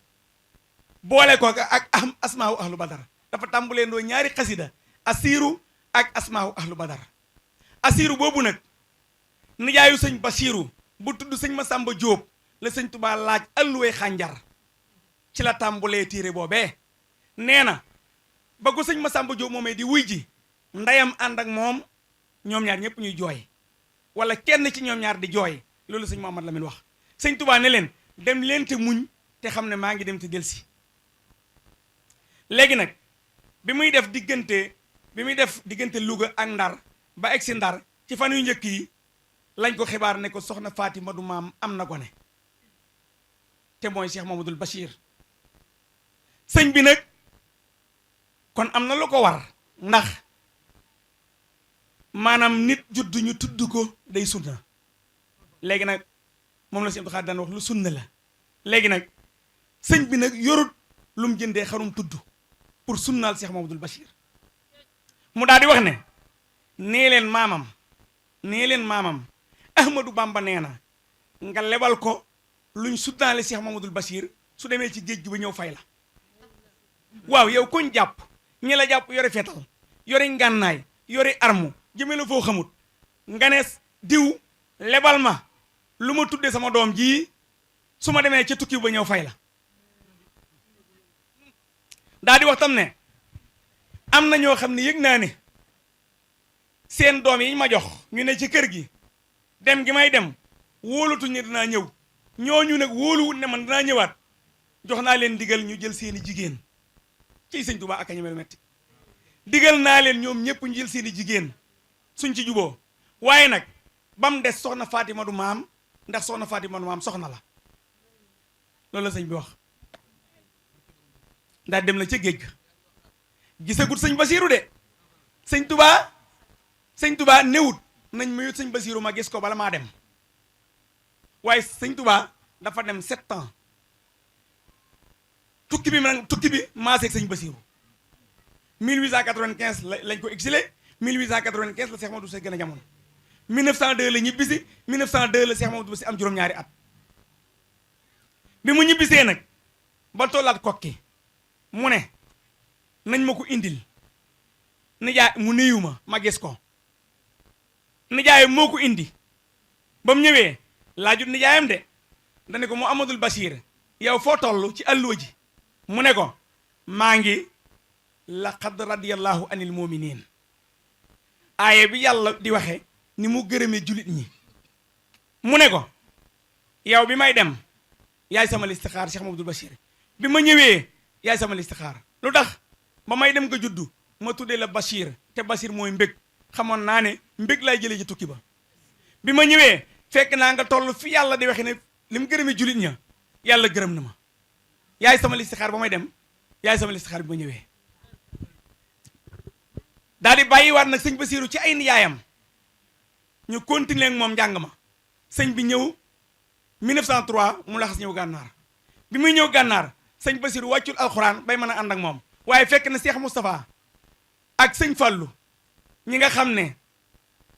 boole ko ak asmaahu ahlu badar dafa tàmbalee ndoo ñaari xasida asiru ak asmaahu ahlu badar asiru boobu nag nijaayu sëñ Basiiru bu tudd sëñ Masamba Jóob la sëñ Tuubaa laaj alluwee xànjar ci la tàmbalee téere boobee nee na ba ko sëñ Masamba Jóob moomee di wuy ji ndeyam ànd ak moom ñoom ñaar ñëpp ñuy jooy wala kenn ci ñoom ñaar di jooy loolu sëñ Muhammad Lamin wax sëñ Tuubaa ne leen dem leen te muñ te xam ne maa ngi dem te delsi léegi nag bi muy def diggante Louga ak Ndar ba egsi Ndar ci fan yu njëkk yi lañ ko xibaar ne ko soxna Faati Madu Maam am na gone te mooy Cheikh Mamadul Bachir sëñ bi nag kon am na lu ko war ndax maanaam nit judd ñu tudd ko day sunna léegi nag moom la si Abdou Khadre daan wax lu sunna la léegi nag sëñ bi nag yorut lu mu jëndee xarum tudd pour sunnaal Cheikh Mamadul Bachir mu daal di wax ne nee leen maamam Ahmadou Bamba nee na nga lebal ko luñ sunnaale Cheikh Mamadul Bachir su demee ci géej gi ba ñëw fay la waaw yow kuñ jàpp ñi la jàpp yore fetal yore ngànnaay yore armu jëme la foo xamut nga ne diw lebal ma lu ma tuddee sama doom ji su ma demee ca tukki ba ñëw fay la daa di wax tam ne am na ñoo xam ne yëg naa ne seen doom yi ma jox ñu ne ci kër gi dem gi may dem wóolatuñ ne dinaa ñëw ñooñu nag wóoluwut ne man dinaa ñëwaat jox naa leen digal ñu jël seeni jigéen ci sëñ Tuubaa ak a ñemel metti digal naa leen ñoom ñëpp ñu jël seeni jigéen suñ ci juboo waaye nag ba mu des soxna Faati Madu Maam ndax soxna Faati Madu Maam soxna la loolu la sëñ bi wax ndax dem na ca géej ga gisagut sëñ Basiiru de sëñ Tuubaa newut nañ mayut sëñ Basiiru ma gis ko bala maa dem waaye sëñ Tuubaa dafa dem 7 ans tukki bi maaseeg sëñ Basiiru 1895 lañ ko exilé 1895 la Cheikh Mamadou Bachir gën a jamono 1902 la ñibbisi 1902 la Cheikh Mamadou Bachir am juróom-ñaari at bi mu ñibbisee nag ba tollaat kokki mu ne nañ ma ko indil nijaay mu nuyu ma gis ko nijaay moo ko indi ba mu ñëwee laajut nijaayam de dane ko mu Amadul Bachir yow foo toll ci àlluwa ji mu ne ko maa ngi laqad radiyallahu anil muminin aaye bi yàlla di waxe ni mu gërëmee julit ñi mu ne ko yow bi may dem yaay sama listixaar Cheikh Mamadou Bachir bi ma ñëwee yaay sama listixaar lu tax ba may dem nga juddu ma tuddee la Bachir te Bachir mooy mbég xamoon naa ne mbég lay jëlee ci tukki ba bi ma ñëwee fekk naa nga toll fi yàlla di waxe ne li mu gërëmee julit ña yàlla gërëm na ma yaay sama listixaar ba may dem yaay sama listixaar bi ma ñëwee daal di bàyyiwaat nag sëñ Basiiru ci ay nijaayam ñu continuer ak moom njàng ma sëñ bi ñëw 1903 mu laxas ñëw gànnaar bi muy ñëw gànnaar sëñ Basiiru wàccul alxuraan bay mën a ànd ak moom waaye fekk na Cheikh Moustapha ak sëñ Fallou ñi nga xam ne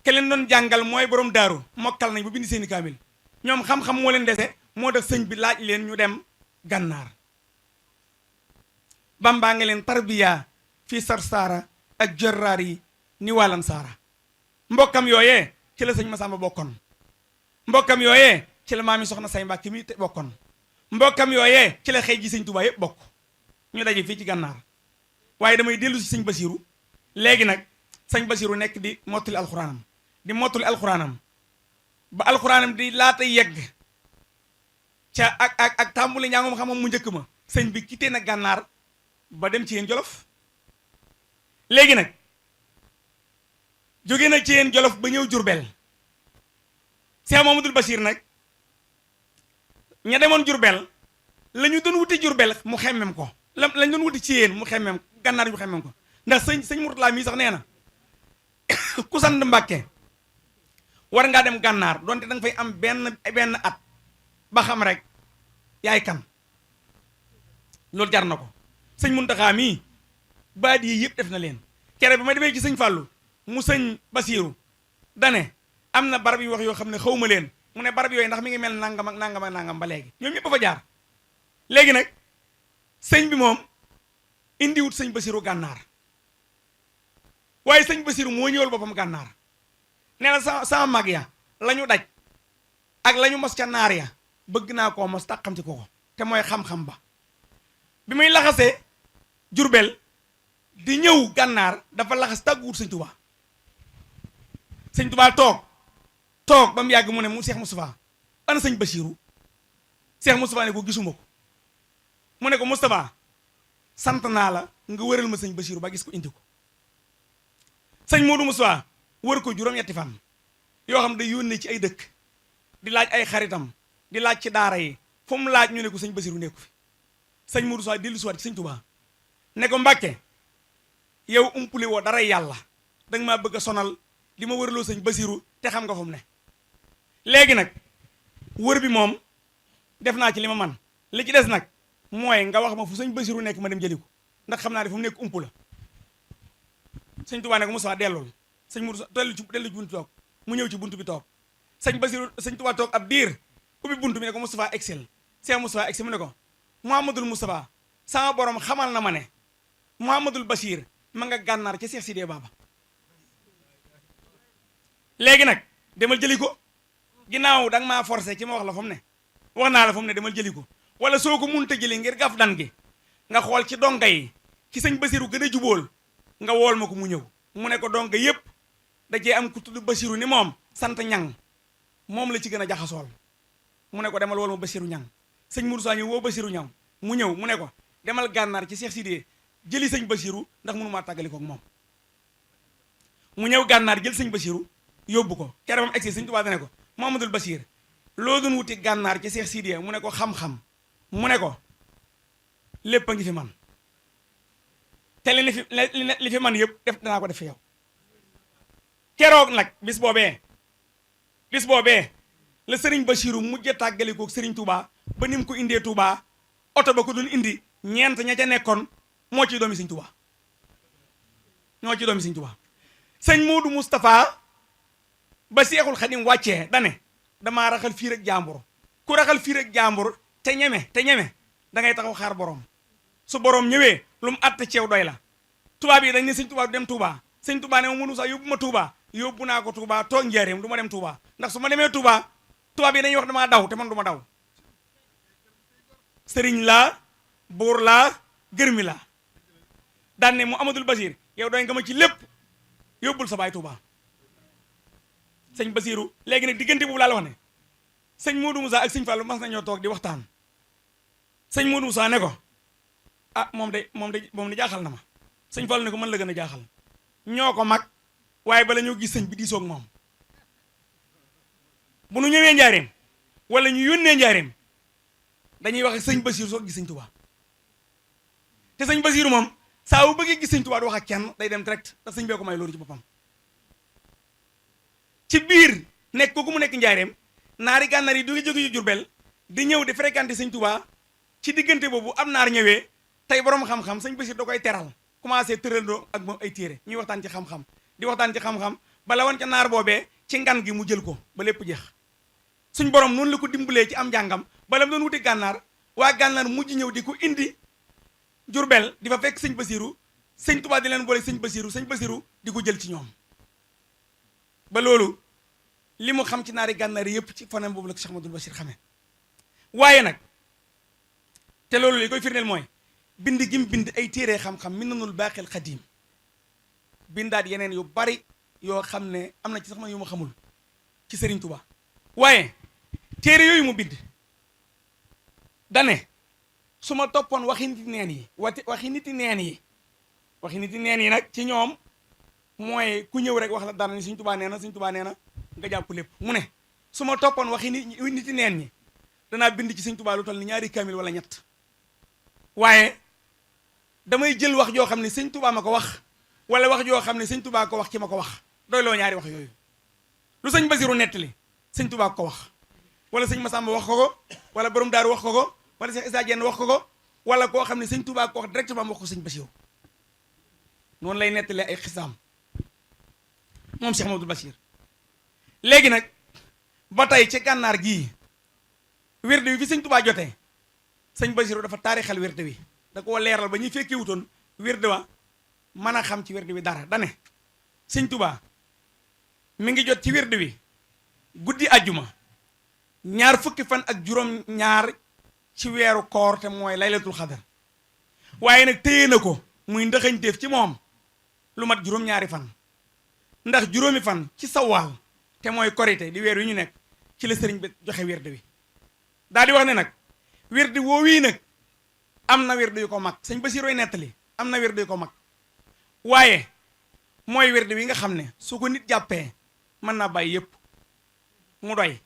ke leen doon jàngal mooy borom daaru mokkal nañ bu bind seeni kaamil ñoom xam-xam moo leen dese moo tax sëñ bi laaj leen ñu dem gànnaar bambaa nga leen tarbiya fii Sarsara ak jorraar yi ni wàllan saara mbokkam yooyee ci la sëñ Masamba bokkoon mbokkam yooyee ci la maami soxna say Mbàkke mi bokkoon mbokkam yooyee ci la xëy ji sëñ Tuubaa yëpp bokk ñu daje fii ci gànnaar waaye damay dellu si sëñ Basiiru léegi nag sëñ Basiiru nekk di mottali alxuraanam ba alxuraanam di laata yegg ca ak tàmbuli njàngum xam-xam mu njëkk ma sëñ bi quitté na gànnaar ba dem ci yéen jolof léegi nag jóge na ci yéen jolof ba ñëw jurbel Cheikh Mamadou Bachir nag ña demoon jurbel la ñu doon wuti jurbel mu xemmem ko lañ doon wuti ci yéen mu xemmem gànnaar ñu xemmem ko ndax sëñ Murtala mii sax nee na ku sant Mbàkke war ngaa dem gànnaar donte da nga fay am benn at ba xam rek yaay kan loolu jar na ko sëñ Muntaxa mii baat yi yëpp def na leen kere bi ma demee ci sëñ Fallou mu sëñ Basiiru dane am na barab yu wax yoo xam ne xawma leen mu ne barab yooyu ndax mi ngi mel nangam ak nangam ak nangam ba léegi ñoom ñëpp fa jaar léegi nag sëñ bi moom indiwut sëñ Basiiru gànnaar waaye sëñ Basiiru moo ñëwal boppam gànnaar nee na sama mag ya la ñu daj ak la ñu mos ca naar ya bëgg naa koo mos tàqamti ko te mooy xam-xam ba bi muy laxasee Jurbel di ñëw gànnaar dafa laxas tàgguwut sëñ Tuubaa toog ba mu yàgg mu ne mu Cheikh Moustapha ana sëñ Basiiru Cheikh Moustapha ne ko gisuma ko mu ne ko Moustapha sant naa la nga wëral ma sëñ Basiiru ba gis ko indi ko sëñ Modou Moustapha wër ko juróom-ñetti fan yoo xam day yónnee ci ay dëkk di laaj ay xaritam di laaj ci daara yi fu mu laaj ñu ne ko sëñ Basiiru nekku fi sëñ Modou Moustapha dellu si waat ci sëñ Tuubaa ne ko Mbàkke yow umpule woo dara yàlla danga maa bëgg a sonal li ma wëraloo sëñ Basiiru te xam nga fu mu ne léegi nag wër bi moom def naa ci li ma man li ci des nag mooy nga wax ma fu sëñ Basiiru nekk ma dem jëli ko ndax xam naa ne fu mu nekk umpu la sëñ Tuubaa ne ko Moustapha dellool sëñ Modou dellu ci buntu toog mu ñëw ci buntu bi toog sëñ Tuubaa toog ab diir ubbi buntu bi ne ko Moustapha excel Cheikh Moustapha excel mu ne ko Mouhamadoul Moustapha sama borom xamal na ma ne Mouhamadoul Bachir ma nga gànnaar ca Cheikh Sidé Baba léegi nag demal jëli ko ginnaaw danga maa forcé ci ma wax la fa mu ne wax naa la fa mu ne demal jëli ko wala soo ko munta jëli ngir gaf dan gi nga xool ci donga yi ci sëñ Basiiru gën a jubóol nga wool ma ko mu ñëw mu ne ko donga yépp da cee am ku tudd Basiiru ni moom sant ñang moom la ci gën a jaxasool mu ne ko demal wool ma Basiiru ñang sëñ Mourou Sa ñëw woo Basiiru ñang mu ñëw mu ne ko demal gànnaar ci Cheikh Sidé jëli sëñ Basiiru ndax mënu maa tàggali ko ak moom mu ñëw gànnaar jël sëñ Basiiru yóbbu ko kere moom egsi sëñ Tuubaa dane ko Mouhamadoul Bachir loo doon wuti gànnaar ci Cheikh Sidé mu ne ko xam-xam mu ne ko lépp a ngi fi man te li fi man yëpp def danaa ko def fi yow keroog nag bis boobee la sëriñ Basiiru mujj tàggalikook sëriñ Touba ba ni mu ko indee Touba oto ba ko doon indi ñeent ña ca nekkoon moo ciy doomi sëñ Touba sëñ Modou Moustapha ba Seexul Xadim wàccee dane damaa raxal fii rek jàmbur ku raxal fii rek jàmbur te ñeme da ngay taxaw xaar borom su borom ñëwee lu mu àtte ceew doy la tubaab yi dañ ne sëñ Touba du dem Touba sëñ Touba ne ma mënu sax yóbbu ma Touba yóbbu naa ko Touba toog njaareem du ma dem Touba ndax su ma demee Touba tubaab yi dañuy wax damaa daw te man du ma daw sëriñ laa buur laa gërmi laa daan ne Mouhamadoul Bachir yow doy nga ma ci lépp yóbbul sa baay Touba sëñ Basiru léegi nag diggante boobu laa la wax ne sëñ Modou Moussa ak sëñ Fallou mas nañoo toog di waxtaan sëñ Modou Moussa ne ko ah moom de jaaxal na ma sëñ Fallou ne ko mën la gën a jaaxal ñoo ko mag waaye bala ñoo gis sëñ bi diisoog moom bu nu ñëwee njaareem wala ñu yónnee njaareem dañuy wax ak sëñ Basiru soo gis sëñ Tuubaa te sëñ Basiru moom saa bu bëggee gis sëñ Tuubaa du wax ak kenn day dem direct te sëñ bee ko may loolu ci boppam ci biir nekk kooku mu nekk njaareem naari gànnaar yi du jóge Jurbel di ñëw di fréquenter sëñ Tuubaa ci diggante boobu am naar ñëwee tey borom xam-xam sëñ Basiru da koy teral commencé tërandoo ak moom ay téere ñuy waxtaan ci xam-xam di waxtaan ci xam-xam bala woon ca naar boobee ci ngan gi mu jël ko ba lépp jeex suñ borom noonu la ko dimbalee ci am njàngam bala mu doon wuti gànnaar waa gànnaar mujj ñëw di ko indi Jurbel di fa fekk sëñ Basiru sëñ Tuubaa di leen boole sëñ Basiru di ko jël ci ñoom ba loolu li mu xam ci naari gànnaar yëpp ci fanam boobu la ko Cheikh Ahmadul Bachir xamee waaye nag te loolu li koy firndeel mooy bind gim bind ay téere xam-xam Minanul Baaqil Xadiim bindaat yeneen yu bari yoo xam ne am na ci sax man yu ma xamul ci Sëriñ Tuubaa waaye téere yooyu mu bind dane su ma toppoon waxi niti neen yi waxi niti neen yi nag ci ñoom mooy ku ñëw rek wax la dara ni Sëriñ Tuubaa nee na Sëriñ Tuubaa nee na nga jàpp lépp mu ne su ma toppoon waxi niti neen ñi danaa bind ci Sëriñ Tuubaa lu toll ni 2 kaamil wala 3 waaye damay jël wax joo xam ne Sëriñ Tuubaa ma ko wax wala wax joo xam ne Sëriñ Tuubaa ko wax ki ma ko wax doy loo ñaari wax yooyu lu sëñ Basiru nettali Sëriñ Tuubaa ko wax wala sëñ Masamba wax ko wala borom daaru wax ko wala Cheikh Issa Diène wax ko wala koo xam ne Sëriñ Tuubaa ko wax directement wax ko sëñ Basiru noonu lay nettalee ay xisaam moom Cheikh Ahmadul Bachir léegi nag ba tey ci gànnaar gii wérde wi fi sëñ Tuubaa jotee sëñ Basiru dafa taarixal wérde wi da koo leeral ba ñuy fekkee wutoon wérde wa mën a xam ci wérde wi dara dane sëñ Tuubaa mi ngi jot ci wérde wi guddi ajjuma 20 fan ak juróom-ñaar ci weeru koor te mooy laylatul xadar waaye nag téye na ko muy ndëxañteef ci moom lu mat juróom-ñaari fan ndax juróomi fan ci sawaal te mooy korite di weer wi ñu nekk ci la sëriñ bi joxe wérde wi daal di wax ne nag wérde woo wii nag am na wérde yu ko mag sëñ Basiru nettali am na wérde yu ko mag waaye mooy wérde wi nga xam ne su ko nit jàppee mën naa bàyyi yëpp mu doy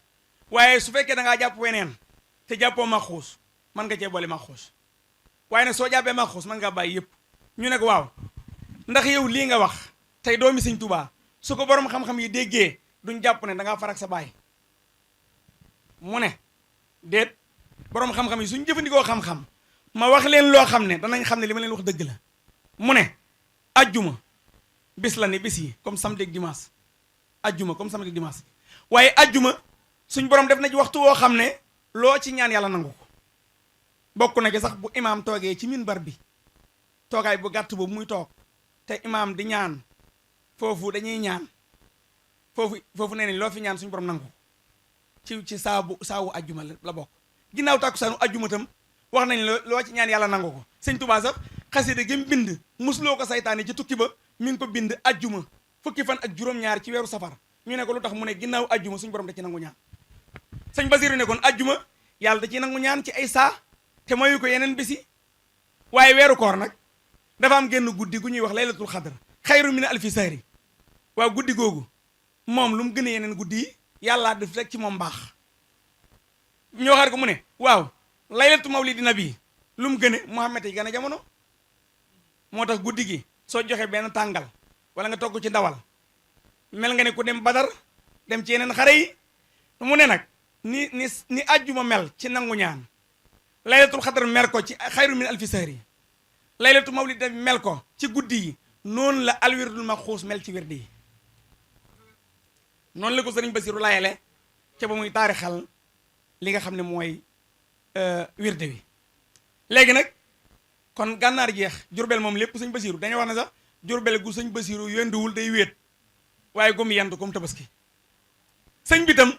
waaye su fekkee da ngaa jàpp weneen te jàppoo ma xuus mën nga cee boole ma xuus waaye nag soo jàppee ma xuus mën ngaa bàyyi yëpp ñu ne ko waaw ndax yow lii nga wax tey doomi sëñ Tuubaa su ko borom xam-xam yi déggee duñ jàpp ne da ngaa farak sa baay mu ne déet borom xam-xam yi suñ jëfandikoo xam-xam ma wax leen loo xam ne danañ xam ne li ma leen wax dëgg la mu ne ajjuma bis la ni bis yi comme samedi ak dimanche ajjuma comme samedi ak dimanche waaye ajjuma suñ borom def na ci waxtu woo xam ne loo ci ñaan yàlla nangu ko bokk na ci sax bu imaam toogee ci minbar bi toogaay bu gàtt boobu muy toog te imaam di ñaan foofu dañuy ñaan foofu nee nañ loo fi ñaan suñu borom nangu ci saawu ajjuma la bokk ginnaaw tàkkusaanu ajjuma tam wax nañ loo ci ñaan yàlla nangu ko sëñ Tuubaa sax xasida gi mu bind musuloo ko saytaane ci tukki ba mi ngi ko bind ajjuma 20 fan ak juróom-ñaar ci weeru safar ñu ne ko lu tax mu ne ginnaaw ajjuma suñu borom da ci nangu ñaan sëñ Basiru ne kon ajjuma yàlla da ci nangu ñaan ci ay saa te mayu ko yeneen bisi waaye weeru koor nag dafa am génn guddi gu ñuy wax laylatul xadr xayru min alfi sahri waaw guddi googu moom lu mu gën a yeneen guddi yi yàllaa def rek ci moom baax ñu waxaat ko mu ne waaw laylatu mawlidi nabi lu mu gën a Muhammad yi gën a jamono moo tax guddi gi soo joxe benn tàngal wala nga togg ci ndawal mel nga ne ku dem Badar dem ci yeneen xare yi mu ne nag ni ajjuma mel ci nangu ñaan laylatul xadar mel ko ci xayru min alfi sahri laylatu mawlid nabi mel ko ci guddi yi noonu la alwirdul maxuus mel ci wirdi yi noonu la ko sëriñ Basiru layele ca ba muy taarixal li nga xam ne mooy wirde wi léegi nag kon gànnaar jeex Jurbel moom lépp sëñ Basiru dañuy wax ne sax Jurbel gu sëñ Basiru yenduwul day wéet waaye gum yendu comme tabaski sëñ bi tam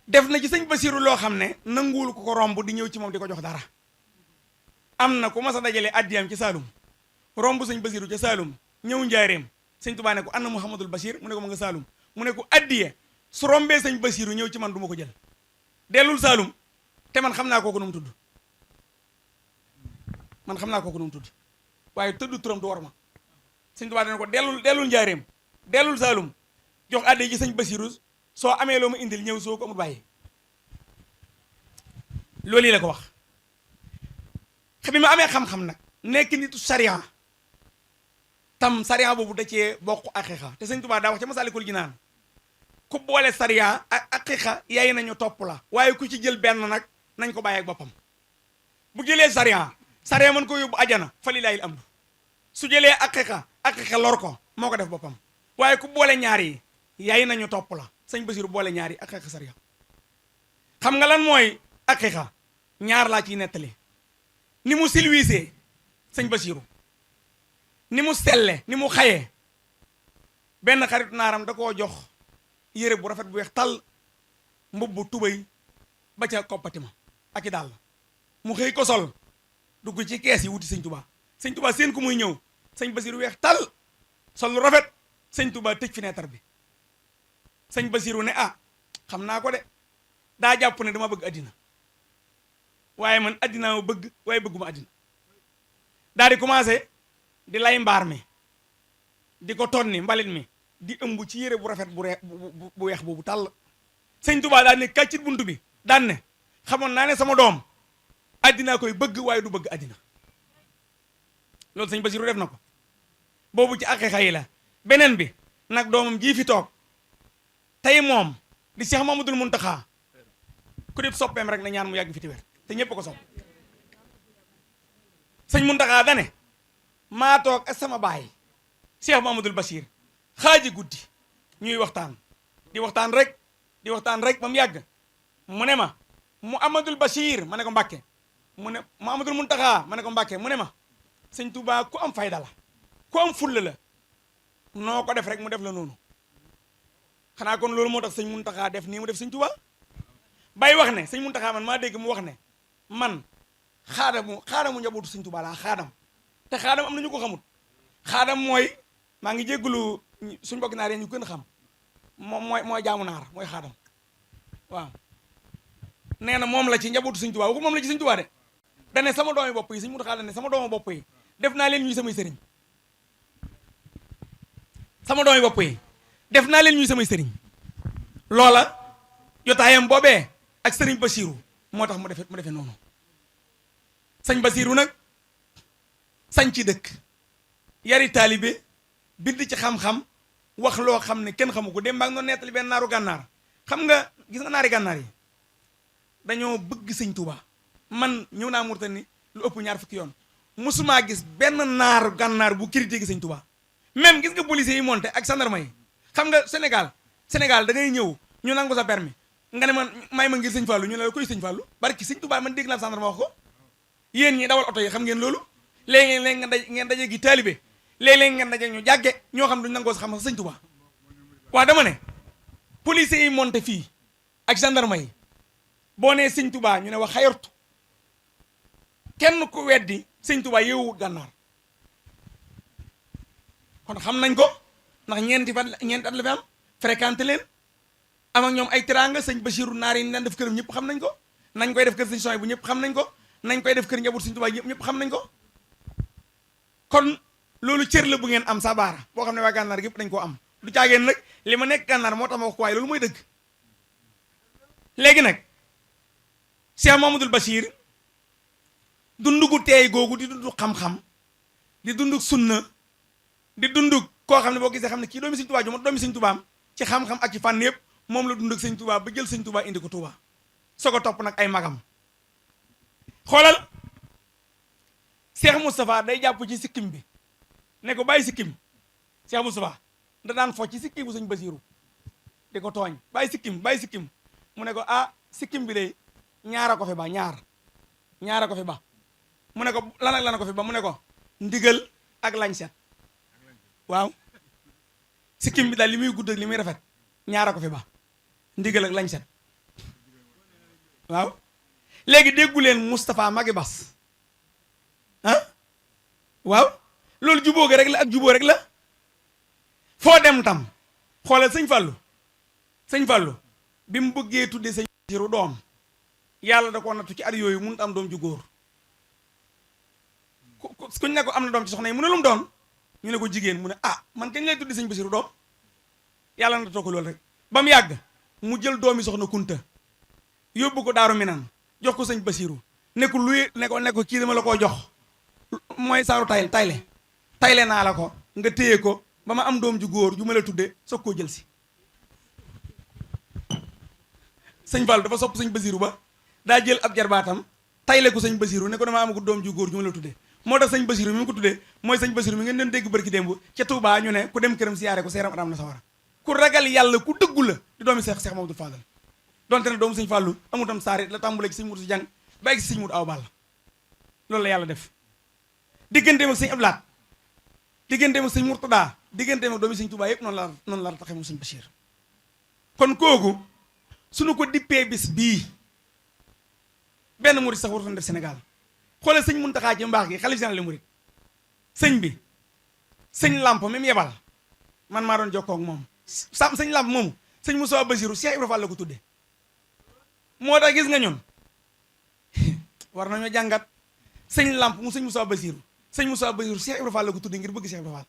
def na ci sëñ Basiru loo xam ne nanguwul ko romb di ñëw ci moom di ko jox dara am na ku mas a dajale addiyam ci Saalum romb sëñ Basiru ca Saalum ñëw njaareem sëñ Tuubaa ne ko anna Muhammadul Bachir mu ne ko ma nga Saalum mu ne ko addiye su rombee sëñ Basiiru ñëw ci man du ma ko jël dellul Saalum te man xam naa kooku nu mu tudd man xam naa kooku nu mu tudd waaye tëdd turam du war ma sëñ Tuubaa dana ko dellul njaareem dellul Saalum jox addiye ci sëñ Basiiru soo amee loo ma indil ñëw soo ko amul bàyyi loolu yi la ko wax bi ma amee xam-xam nag nekk nitu sariya tam sariya boobu da cee bokk aqiqa te sëñ Tuubaa daa wax ca Masaalikul Jinaan ku boole sariya ak aqiqa yaay nañu topp la waaye ku ci jël benn nag nañ ko bàyyi ak boppam bu jëlee sariya mën ko yóbbu ajana fa lilaahil amdu su jëlee aqiqa lor ko moo ko def boppam waaye ku boole ñaar yi yaay nañu topp la sëñ Basiru boole ñaar yi aqiqa sariya xam nga lan mooy aqiqa ñaar laa ciy nettali ni mu silwiisee sëñ Basiru ni mu selle ni mu xayee benn xarit naaram da koo jox yére bu rafet bu weex tàll mbubbu tubay ba ca koppati ma ak i daal mu xëy ko sol dugg ci kees yi wuti sëñ Tuubaa seen ku muy ñëw sëñ Basiru weex tàll sol lu rafet sëñ Tuubaa tëj fenêtre bi sëñ Basiru ne xam naa ko de daa jàpp ne dama bëgg addina waaye man addinaa ma bëgg waaye bëgguma addina daal di commencé di lay mbaar mi di ko tonni mbalit mi di ëmb ci yére bu rafet bu weex boobu tàll sëñ Tuubaa daan ne kàccit buntu bi daan ne xamoon naa ne sama doom addinaa koy bëgg waaye du bëgg addina loolu sëñ Basiru def na ko boobu ci aqiqa yi la beneen bi nag doomam jii fi toog tey moom di Cheikh Mamadul Muntaxa ku def soppeem rek na ñaan mu yàgg fi ti wér te ñépp ko sopp sëñ Muntaxa dane maa toog ak sama baay Cheikh Mamadul Bachir xaaji guddi ñuy waxtaan di waxtaan rek ba mu yàgg mu ne ma mu Amadul Bachir ma ne ko Mbàkke mu ne mu Amadul Muntaxa ma ne ko Mbàkke mu ne ma sëñ Tuubaa ku am fayda la ku am fulla la noo ko def rek mu def la noonu xanaa kon loolu moo tax sëñ Muntaxa def nii mu def sëñ Tuubaa bay wax ne sëñ Muntaxa man maa dégg mu wax ne man xaadamu njabootu sëñ Tuubaa laa xaadam te xaadam am na ñu ko xamut xaadam mooy maa ngi jéggulu suñ mbokk naar yi ñu gën a xam mooy jaamu naar mooy xaadam waaw nee na moom la ci njabootu sëñ Tuubaa waxul moom la ci sëñ Tuubaa de dane sama doomi bopp yi sëñ Muntaxa dane sama doomi bopp yi def naa leen ñuy samay sëriñ sama doomi bopp yi def naa leen ñuy samay sëriñ loola jotaayam boobee ak sëriñ Basiiru moo tax mu defee noonu sëñ Basiiru nag sañ ci dëkk yari taalibe bind ci xam-xam wax loo xam ne kenn xamu ko dem baa ngi doon nettali benn naaru gànnaar xam nga gis nga naari gànnaar yi dañoo bëgg sëñ Tuubaa man ñëw naa Mauritanie lu ëpp ñaar fukki yoon musumaa gis benn naaru gànnaar bu critiqué sëñ Tuubaa même gis nga policiers yi monté ak gendarme yi xam nga Sénégal da ngay ñëw ñu nangu sa permis nga ne man may ma ngir sëñ Fallou ñu ne la koy sëñ Fallou barki sëñ Tuubaa man dégg naa gendarme wax ko yéen ñi dawal oto yi xam ngeen loolu léegi ngeen daje gi taalibe léeg-léeg ngeen daje ñu jàgge ñoo xam duñ nangoo sa xam sax sëñ Tuubaa waa dama ne policiers yi monté fii ak gendarme yi boo nee sëñ Tuubaa ñu ne wax xayortu kenn ku weddi sëñ Tuubaa yeewut gànnaar kon xam nañ ko ndax ñeenti at la fi am fréquenté leen am ak ñoom ay teraanga sëñ Basiiru naar yi daan def këram ñëpp xam nañ ko nañ koy def kër sëñ Soy bu ñëpp xam nañ ko nañ koy def kër njaboot sëñ Tuubaa ñëpp xam nañ ko kon loolu cër la bu ngeen am sabaara boo xam ne waa gànnaar gépp dañ koo am du caageen nag li ma nekk gànnaar moo tax ma wax ko waaye loolu mooy dëgg léegi nag Cheikh Mamadul Bachir dundugu teey googu di dundu xam-xam di dundug sunna di dundug koo xam ne boo gisee xam ne kii doomi sëñ Tuubaa ju ma doomi sëñ Tuubaam ci xam-xam ak ci fànn yëpp moom la dundug sëñ Tuubaa ba jël sëñ Tuubaa indi ko Tuubaa soo ko topp nag ay magam xoolal Cheikh Moustapha day jàpp ci sikkim bi ne ko bàyyi sikkim Cheikh Moustapha da daan fo ci sikkim bu sëñ Basiiru di ko tooñ bàyyi sikkim mu ne ko sikkim bi day ñaara ko fi ba ñaara ko fi ba mu ne ko lan ak lan ko fi ba mu ne ko ndigal ak lañset waaw sikkim bi daal li muy gudd ak li muy rafet ñaara ko fi ba ndigal ak lañset waaw léegi déggu leen Moustapha Magi Bas waaw loolu jubóo ga rek la ak jubóo rek la foo dem tam xoolal sëñ Fallou sëñ Fallou bi mu bëggee tuddee sëñ Basiru doom yàlla da koo nattu ci at yooyu mënut am doom ju góor kuñ ne ko am na doom ci soxna yi mu ne lu mu doon ñu ne ko jigéen mu ne ah man kañ lay tuddee sëñ Basiru doom yàlla nattoo ko loolu rek ba mu yàgg mu jël doomi soxna Kunta yóbbu ko Daaru Minaan jox ko sëñ Basiru ne ko luy ne ko kii dama la koo jox mooy saaru tayle naa la ko nga téye ko ba ma am doom ju góor ju ma la tudde soog koo jël si sëñ Fall dafa sopp sëñ Basiru ba daa jël ab jarbaatam tayle ko sëñ Basiru ne ko dama am ko doom ju góor ju ma la tudde moo tax sëñ Basiru mi mu ko tuddee mooy sëñ Basiru mi ngeen doon dégg barki démb ca Touba ñu ne ku dem këram siyaare ko seeram aram na sawara ku ragal yàlla ku dëggu la di doomi Seex Mamadou Fadal donte ne doomu sëñ Fallu amutam saari la tàmbulee ci sëñ Mudu si jàng ba egg si sëñ Mudu aw ball loolu la yàlla def digganteem ak sëñ Ablaat digganteem ak sëñ Murtada digganteem ak doomi sëñ Touba yëpp noonu la taxee moom sëñ Bachir kon kooku suñu ko dippee bis bii benn murid sax warutoon def Sénégal xoolal sëñ Muntaxaa ci mbaax gi xalifa général des mourides sëñ bi sëñ Lamp mi mu yebal man maa doon jokkoo ak moom sëñ Lamp moomu sëñ Moussa Basiru Cheikh Ibra Fall la ko tuddee moo tax gis nga ñun war nañoo jàngat sëñ Lamp mu sëñ Moussa Basiru Cheikh Ibra Fall la ko tuddee ngir bëgg Cheikh Ibra Fall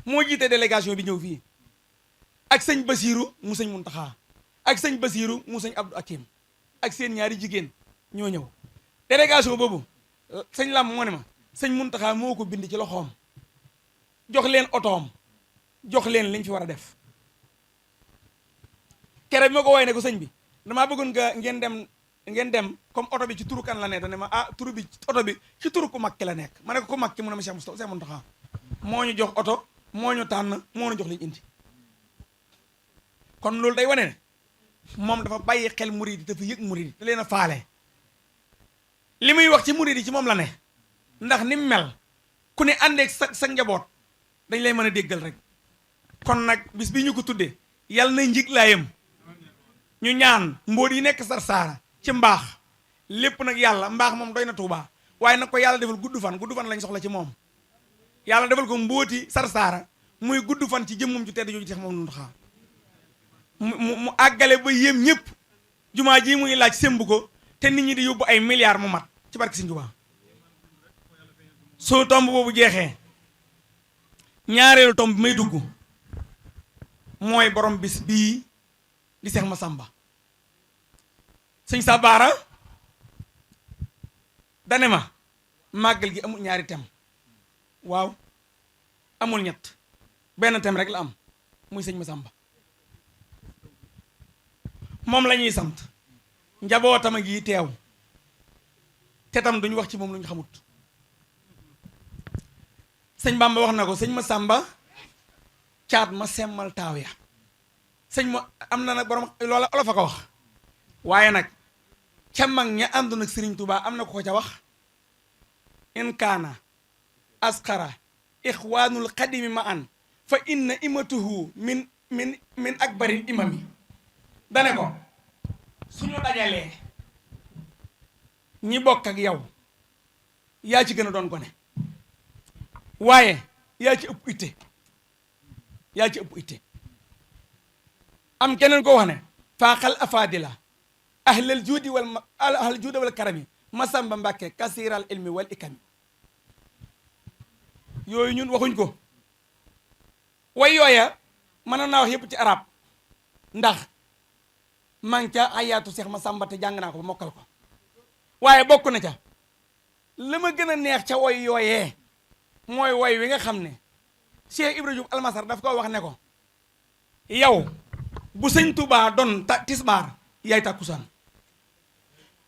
moo jiite délégation bi ñëw fii ak sëñ Basiru mu sëñ Muntaxaa ak sëñ Basiru mu sëñ Abdou Akim ak seen ñaari jigéen ñoo ñëw délégation boobu sëñ Lamp moo ne ma sëñ Muntaxaa moo ko bind ci loxoom jox leen otoom jox leen liñ fi war a def kere bi ma ko woowee ne ko sëñ bi damaa bëggoon nga ngeen dem comme oto bi ci turu kan la ne dane ma turu bi oto bi ci turu ku mag ki la nekk ma ne ko ku mag ki mu ne ma Cheikh Muntaxaa moo ñu jox oto moo ñu tànn moo ñu jox liñ indi kon loolu day wane ne moom dafa bàyyi xel murid yi dafa yëg murid yi da leen a faale li muy wax ci murid yi ci moom la ne ndax ni mu mel ku ne àndeeg sa njaboot dañ lay mën a déggal rek kon nag bis bi ñu ko tuddee yàlla na njiglaayam ñu ñaan mbóot yi nekk Sarsara ci mbaax lépp nag yàlla mbaax moom doy na Tuubaa waaye nag ko yàlla defal gudd fan lañ soxla ci moom yàlla defal ko mbóoti Sarsara muy gudd fan ci jëmmum ju tedd jooju Seex moom nundu xaa mu àggale ba yéem ñëpp jumaa ji muy laaj sémb ko te nit ñi di yóbbu ay milliards mu mat ci barke Sëñ Tuubaa soo tomb boobu jeexee ñaareelu tomb bi may dugg mooy borom bis bii di Seex Masamba sëñ Sabaara dane ma màggal gi amul ñaari tem waaw amul ñett benn tem rek la am muy sëñ Masamba moom la ñuy sant njabootam a ngi teew te tam duñu wax ci moom lu ñu xamut sëñ Bamba wax na ko sëñ Masamba caat ma semmal taaw ya sëñ ma am na nag borom loola olof a ko wax waaye nag ca mag ña àndu nag Sëriñ Tuubaa am na ko ca wax in kaana asqara ixwaanul xadimi ma an fa inna imatuhu min akbaril imami dane ko suñu dajalee ñi bokk ak yow yaa ci gën a doon gone waaye yaa ci ëpp itte am keneen ko wax ne faaxal afaadila ahlal juudi wal karami Masamba Mbàkke kasiral ilmi wal ikami yooyu ñun waxuñ ko way yooya mën naa wax yëpp ci arab ndax man ca ayaatu Seex Masamba te jàng naa ko ba mokkal ko waaye bokk na ca la ma gën a neex ca woy yooyee mooy woy wi nga xam ne Cheikh Ibra Diouf Almasar daf ko wax ne ko yow bu sëñ Touba doon tisbaar yaay tàkkusaan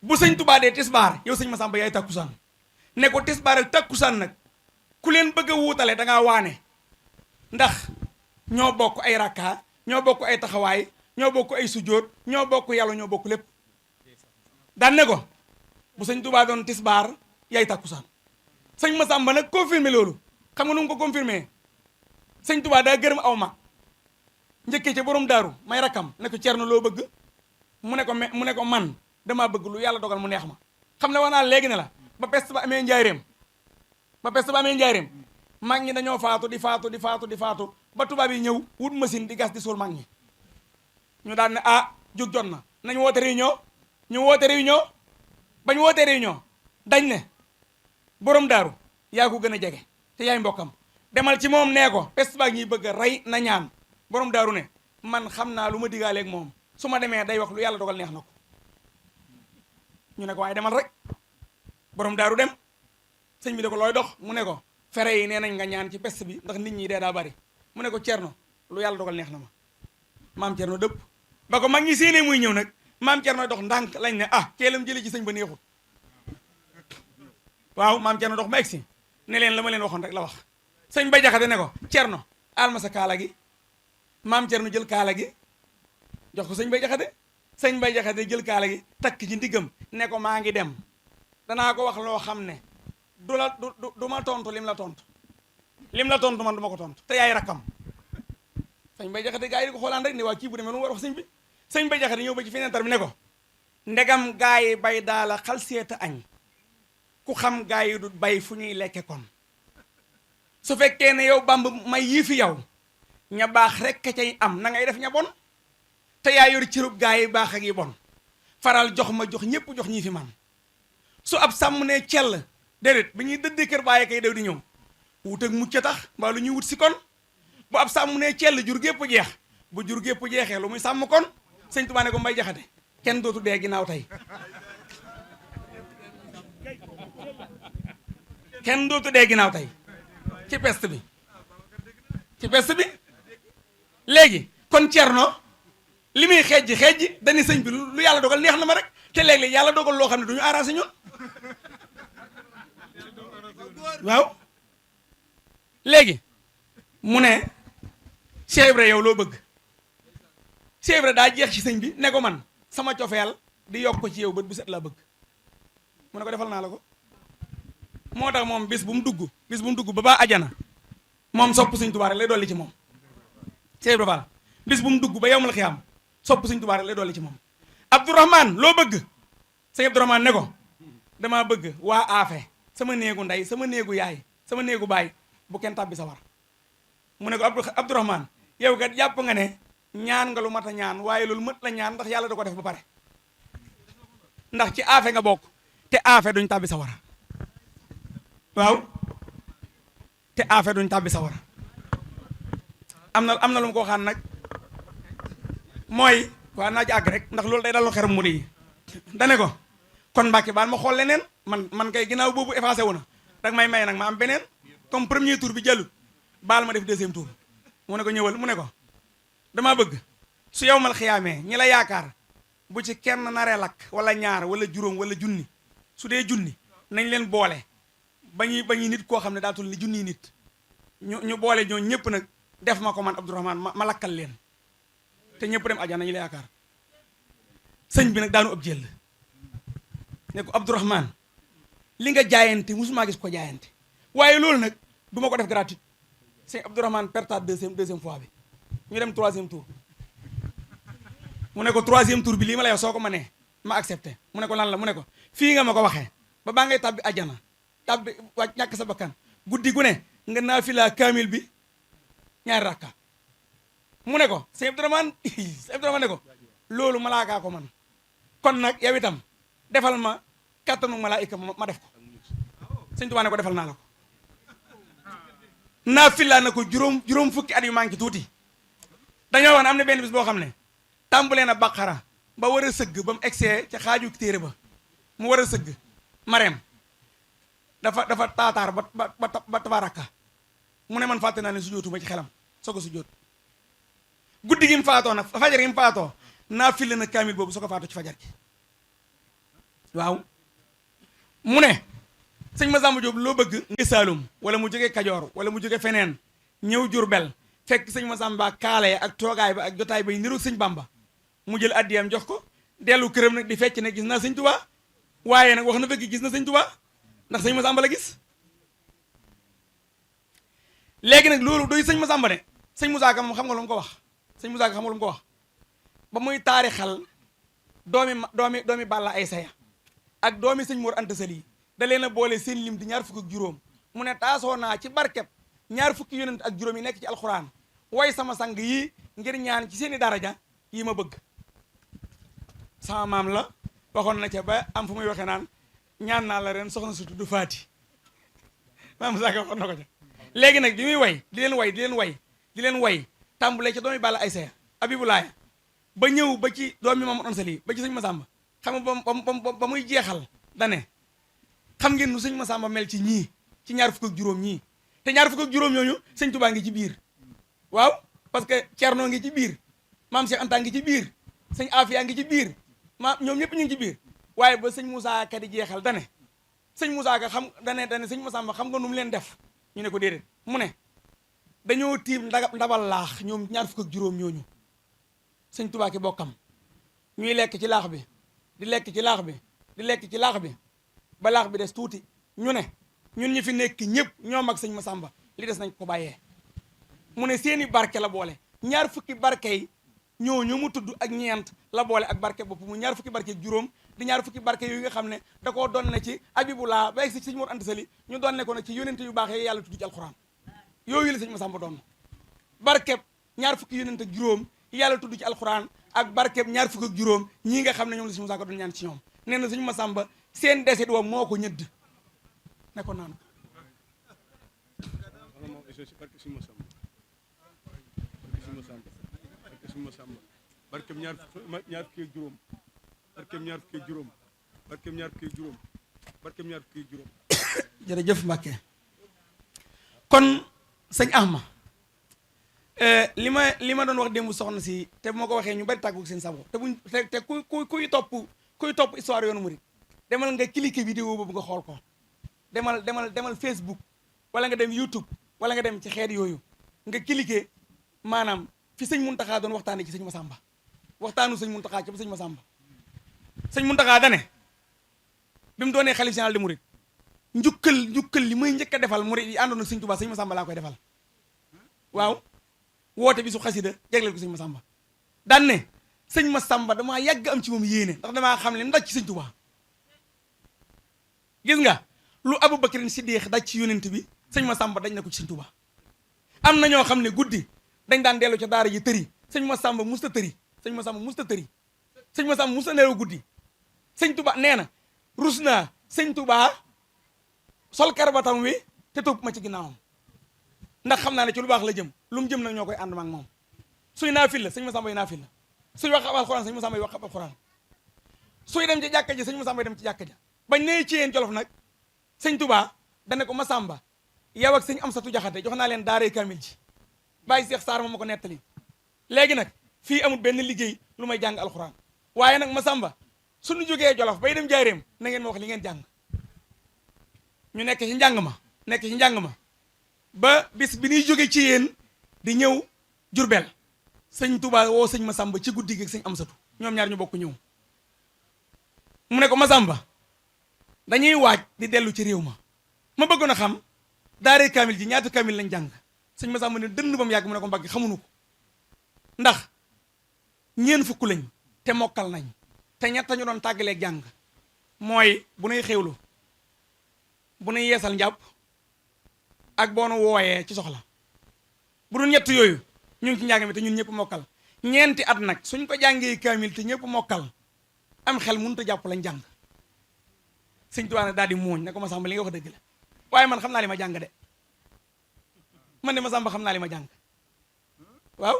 bu sëñ Touba dee tisbaar yow sëñ Masamba yaay tàkkusaan ne ko tisbaar ak tàkkusaan nag ku leen bëgg a wuutale da ngaa waane ndax ñoo bokk ay rakka ñoo bokk ay taxawaay ñoo bokk ay sujjóot ñoo bokk yàlla ñoo bokk lépp daan ne ko bu sëñ Touba doon tisbaar yaay tàkkusaan sëñ Masamba nag confirmé loolu xam nga nu mu ko confirmé sëñ Touba daa gërëm aw mag njëkkee ca borom daaru may rakkam ne ko Cerno loo bëgg mu ne ko man damaa bëgg lu yàlla dogal mu neex ma xam ne wax naa léegi ne la ba peste ba amee njaareem mag ñi dañoo faatu di faatu ba tubaab yi ñëw wut machine di gas di suul mag ñi ñu daan ne jóg jot na nañ woote réunion ñu woote réunion bañ woote réunion dañ ne borom daaru yaa ko gën a jege te yaay mbokkam demal ci moom nee ko peste baa ñuy bëgg a rey na ñaan borom daaru ne man xam naa lu ma digaaleeg moom su ma demee day wax lu yàlla dogal neex na ko ñu ne ko waaye demal rek borom daaru dem sëñ bi ne ko looy dox mu ne ko fere yi nee nañ nga ñaan ci peste bi ndax nit ñi dee daa bari mu ne ko Cerno lu yàlla dogal neex na ma maam Cerno dëpp ba ko mag ñi séenee muy ñëw nag maam Cerno dox ndànk lañ ne keelam jële ci sëñ ba neexut waaw maam Cerno dox ba egsi ne leen la ma leen waxoon rek la wax sëñ ba jaxate ne ko Cerno alma sa kaala gi maam Cerno jël kaala gi jox ko sëñ bay jaxate sëñ bay jaxate jël kaala gi takk ci ndiggam ne ko maa ngi dem danaa ko wax loo xam ne du ma tontu lim la tontu man du ma ko tontu te yaay rakkam sëñ bay jaxate gaa yi di ko xoolaan rek ne waa kii bu demee lu mu war wax sëñ bi sëñ bay jaxate ñëw ba ci fenêtre bi ne ko ndegam gaa yi bay daala xal seeta añ ku xam gaa yi du bay fu ñuy lekke kon su fekkee ne yow Bamba may yii fi yow ña baax rek ka cay am na ngay def ña bon te yaa yor cërub gaa yi baax ak yi bon faral jox ma jox ñëpp jox ñii fi man su ab sàmm ne cell déedéet bi ñuy dëddee kër bàyyi kay dew di ñëw wut ak mucc tax mbaa lu ñuy wut si kon bu ab sàmm ne cell jur gépp jeex bu jur gépp jeexee lu muy sàmm kon sëñ Tuubaa ne ko mbay jaxate kenn dootu dee ginnaaw tey kenn dootu dee ginnaaw tey ci peste bi léegi kon Cerno li muy xeej dañu sëñ bi lu yàlla dogal neex na ma rek te léeg-léeg yàlla dogal loo xam ne du ñu arrangé ñun waaw léegi mu ne Cheikh Ibra yow loo bëgg Cheikh Ibra daa jeex ci sëñ bi ne ko man sama cofeel di yokk ko ci yow bët bu set laa bëgg mu ne ko defal naa la ko moo tax moom bis bu mu dugg ba baa ajana moom sopp sëñ Tuubaa rek lay dolli ci moom Cheikh Ibra Fall bis bu mu dugg ba yowmal xiyaam sopp sëñ Tuubaa rek lay dolli ci moom Abdourahmane loo bëgg sëñ Abdourahmane ne ko damaa bëgg waa aafe sama néegu ndey sama néegu yaay sama néegu baay bu kenn tàbbi sa war mu ne ko Abdourahmane yow kat jàpp nga ne ñaan nga lu mat a ñaan waaye loolu mët la ñaan ndax yàlla da ko def ba pare ndax ci aafe nga bokk te aafe duñ tàbbi sa war waaw te aafe duñ tàbbi sa war am na lu mu ko waxaan nag mooy waa naa ci àgg rek ndax loolu day dal lu xeram mu di dane ko kon Mbàkke baal ma xool leneen man kay ginnaaw boobu effacé wu na rek may nag ma am beneen comme premier tour bi jàllut baal ma def deuxième tour mu ne ko ñëwal mu ne ko damaa bëgg su yow mal xiyaamee ñi la yaakaar bu ci kenn naree lakk wala ñaar wala juróom wala junni su dee junni nañ leen boole ba ñuy nit koo xam ne daa tul ni junniy nit ñu boole ñoo ñëpp nag def ma ko man Abdourahmane ma lakkal leen te ñëpp dem ajana ñu la yaakaar sëñ bi nag daanu ëpp jël ne ko Abdourahmane li nga jaayante musuma gis ko jaayante waaye loolu nag du ma ko def gratuit sëñ Abdourahmane perta deuxième fois bi ñu dem troisième tour mu ne ko troisième tour bi lii ma la yow soo ko mënee ma accepté mu ne ko lan la mu ne ko fii nga ma ko waxee ba baa ngay tabbi ajana tabbi wàcc ñàkk sa bakkan guddi gu ne nga naafila kaamil bi ñaari rakka mu ne ko sëñ Abdourahmane ne ko loolu malaakaa ko man kon nag yow itam defal ma kattanu malaayika ma def ko sëñ Tuubaa ne ko defal naa la ko naafila na ko juróom fukki at yu manqué tuuti dañoo wax ne am na benn bis boo xam ne tàmbalee na baqara ba war a sëgg ba mu egsee ca xaaju téere ba mu war a sëgg mareem dafa taataar ba tabaraka mu ne man fàtte naa ne sujjóotuma ci xelam soo ko sujjóot guddi gi mu faatoo nag fajar gi mu faatoo naafila na kaamil boobu soo ko faatoo ci fajar gi waaw mu ne sëñ Masamba Diop loo bëgg ngi Saalum wala mu jógee Kajoor wala mu jógee feneen ñëw Jurbel fekk sëñ Masamba kaale ak toogaay ba ak jotaay bay niru sëñ Bamba mu jël addiyam jox ko dellu këram nag di fecc ne gis naa sëñ Tuubaa waaye nag wax na dëgg gis na sëñ Tuubaa ndax sëñ Masamba la gis léegi nag loolu doy sëñ Masamba ne sëñ Musaa Ka moom xam nga lu mu ko wax sëñ Musaa Ka xam nga lu mu ko wax ba muy taarixal doomi Balla Aysa ya ak doomi sëñ Mor Anta Sali da leen a boole seen lim di 26 mu ne taasoo naa ci barkeb 20 yonent ak juróom yi nekk ci alxuraan way sama sang yi ngir ñaan ci seeni daraja yi ma bëgg sama maam la waxoon na ca ba am fu muy waxee naan ñaan naa la ren soxna su tudd Faati maam Saaka waxoon na ko ca léegi nag bi muy way di leen way tàmbulee ca doomi Balla Aysa Abibulaay ba ñëw ba ci doomi Maam Ansali ba ci sëñ Masamba xam nga ba muy jeexal dane xam ngeen nu sëñ Masamba mel ci ñii ci ñaar fukk ak juróom ñii te ñaar fukk ak juróom ñooñu sëñ Tuubaa ngi ci biir waaw parce que Cerno ngi ci biir maam Cheikh Anta ngi ci biir sëñ Afia ngi ci biir ñoom ñëpp ñu ngi ci biir waaye ba sëñ Moussa Ka di jeexal dane sëñ Moussa Ka xam dane sëñ Masamba xam nga nu mu leen def ñu ne ko déedéet mu ne dañoo tiim ndabal laax ñoom ñaar fukk ak juróom ñooñu sëñ Tuubaa ki bokkam ñuy lekk ci laax bi di lekk ci laax bi di lekk ci laax bi ba laax bi des tuuti ñu ne ñun ñi fi nekk ñëpp ñoom ak sëñ Masamba li des nañ ko bàyyee mu ne seeni barke la boole ñaar fukki barke yi ñooñu mu tudd ak ñeent la boole ak barke bopp mu ñaar fukki barke ak juróom di ñaar fukki barke yooyu nga xam ne da koo doon na ci Abibulaa ba egg si sëñ Mor Anta Sali ñu doon ne ko nag ci yónente yu baax yi yàlla tudd ci alxuraan yooyu la sëñ Masamba doon barkeb ñaar fukki yónent ak juróom yàlla tudd ci alxuraan ak barkeb ñaar fukk ak juróom ñii nga xam ne ñoom la sëñ Musaa Ka doon ñaan ci ñoom nee na sëñ Masamba seen desit wa moo ko ñëdd ne ko naan barkeem ñaar fukki ak juróom barkeem ñaar fukki ak juróom barkeem ñaar fukki ak juróom barkeem ñaar fukki ak juróom jërëjëf Mbàkke kon sëñ Ahma li ma doon wax démb soxna si te bu ma ko waxee ñu bari tàggu seen sago te buñ te kuy topp histoire yoonu murid demal nga cliquer vidéo boobu nga xool ko demal Facebook wala nga dem YouTube wala nga dem ci xeet yooyu nga cliquer maanaam fi sëñ Muntaxa doon waxtaane ci sëñ Masamba waxtaanu sëñ Muntaxa ci ba sëñ Masamba sëñ Muntaxa dane bi mu doonee xalif général de murid njukkal li muy njëkk a defal murid yi àndoon ak sëñ Tuubaa sëñ Masamba laa koy defal waaw woote bi su xasida jagleel ko sëñ Masamba daan ne sëñ Masamba damaa yàgg am ci moom yéene ndax damaa xam ne ndaj ci sëñ Tuubaa gis nga lu Abubakrin Siddiq daj ci yonent bi sëñ Masamba dañ na ko ci sëñ Tuubaa am na ñoo xam ne guddi dañ daan dellu ca daara ji tëri sëñ Masamba musta tëri sëñ Masamba musta tëri sëñ Masamba musta nelaw guddi sëñ Tuubaa nee na rus naa sëñ Tuubaa sol karbatam wi te topp ma ci ginnaawam ndax xam naa ne ci lu baax la jëm lu mu jëm nag ñoo koy ànd ak moom suy naafil la sëñ Masamba yi naafil la suy wax ab alxuraan sëñ Masamba yi wax ab alxuraan suy dem ci jàkka ji sëñ Masamba yi dem ci jàkka ja bañ nee ci yéen Jolof nag sëñ Tuubaa dane ko Masamba yow ak sëñ Amsatu Jaxate jox naa leen daaree kamil ji bàyyi Seex Saar ma ko nettali léegi nag fii amul benn liggéey lu may jàng alxuraan waaye nag Masamba suñu jógee Jolof bay dem Njaaréem na ngeen ma wax li ngeen jàng ñu nekk ci njàng ma ba bis bi ñuy jóge ci yéen di ñëw Jurbel sëñ Tuubaa woo sëñ Masamba ci guddi gi ak sëñ Amsatu ñoom ñaar ñu bokk ñëw mu ne ko Masamba dañuy waaj di dellu ci réew ma bëggoon a xam daaree kaamil ji ñaata kaamil lañ jàng sëñ Masamba ne dënn ba mu yàgg mu ne ko mbagg xamuñu ko ndax ñeen fukk lañ te mokkal nañ te ñett ñu doon tàggaleeg jàng mooy bu nuy xewlu bu nuy yeesal njàpp ak boo nu wooyee ci soxla bu dul ñett yooyu ñu ngi ci njàng mi te ñun ñëpp mokkal ñeenti at nag suñ ko jàngee kaamil te ñëpp mokkal am xel mënut a jàpp lañ jàng sëñ Tuubaa ne daal di muuñ ne ko Masamba li nga wax dëgg la waaye man xam naa li ma jàng de man de Masamba xam naa li ma jàng waaw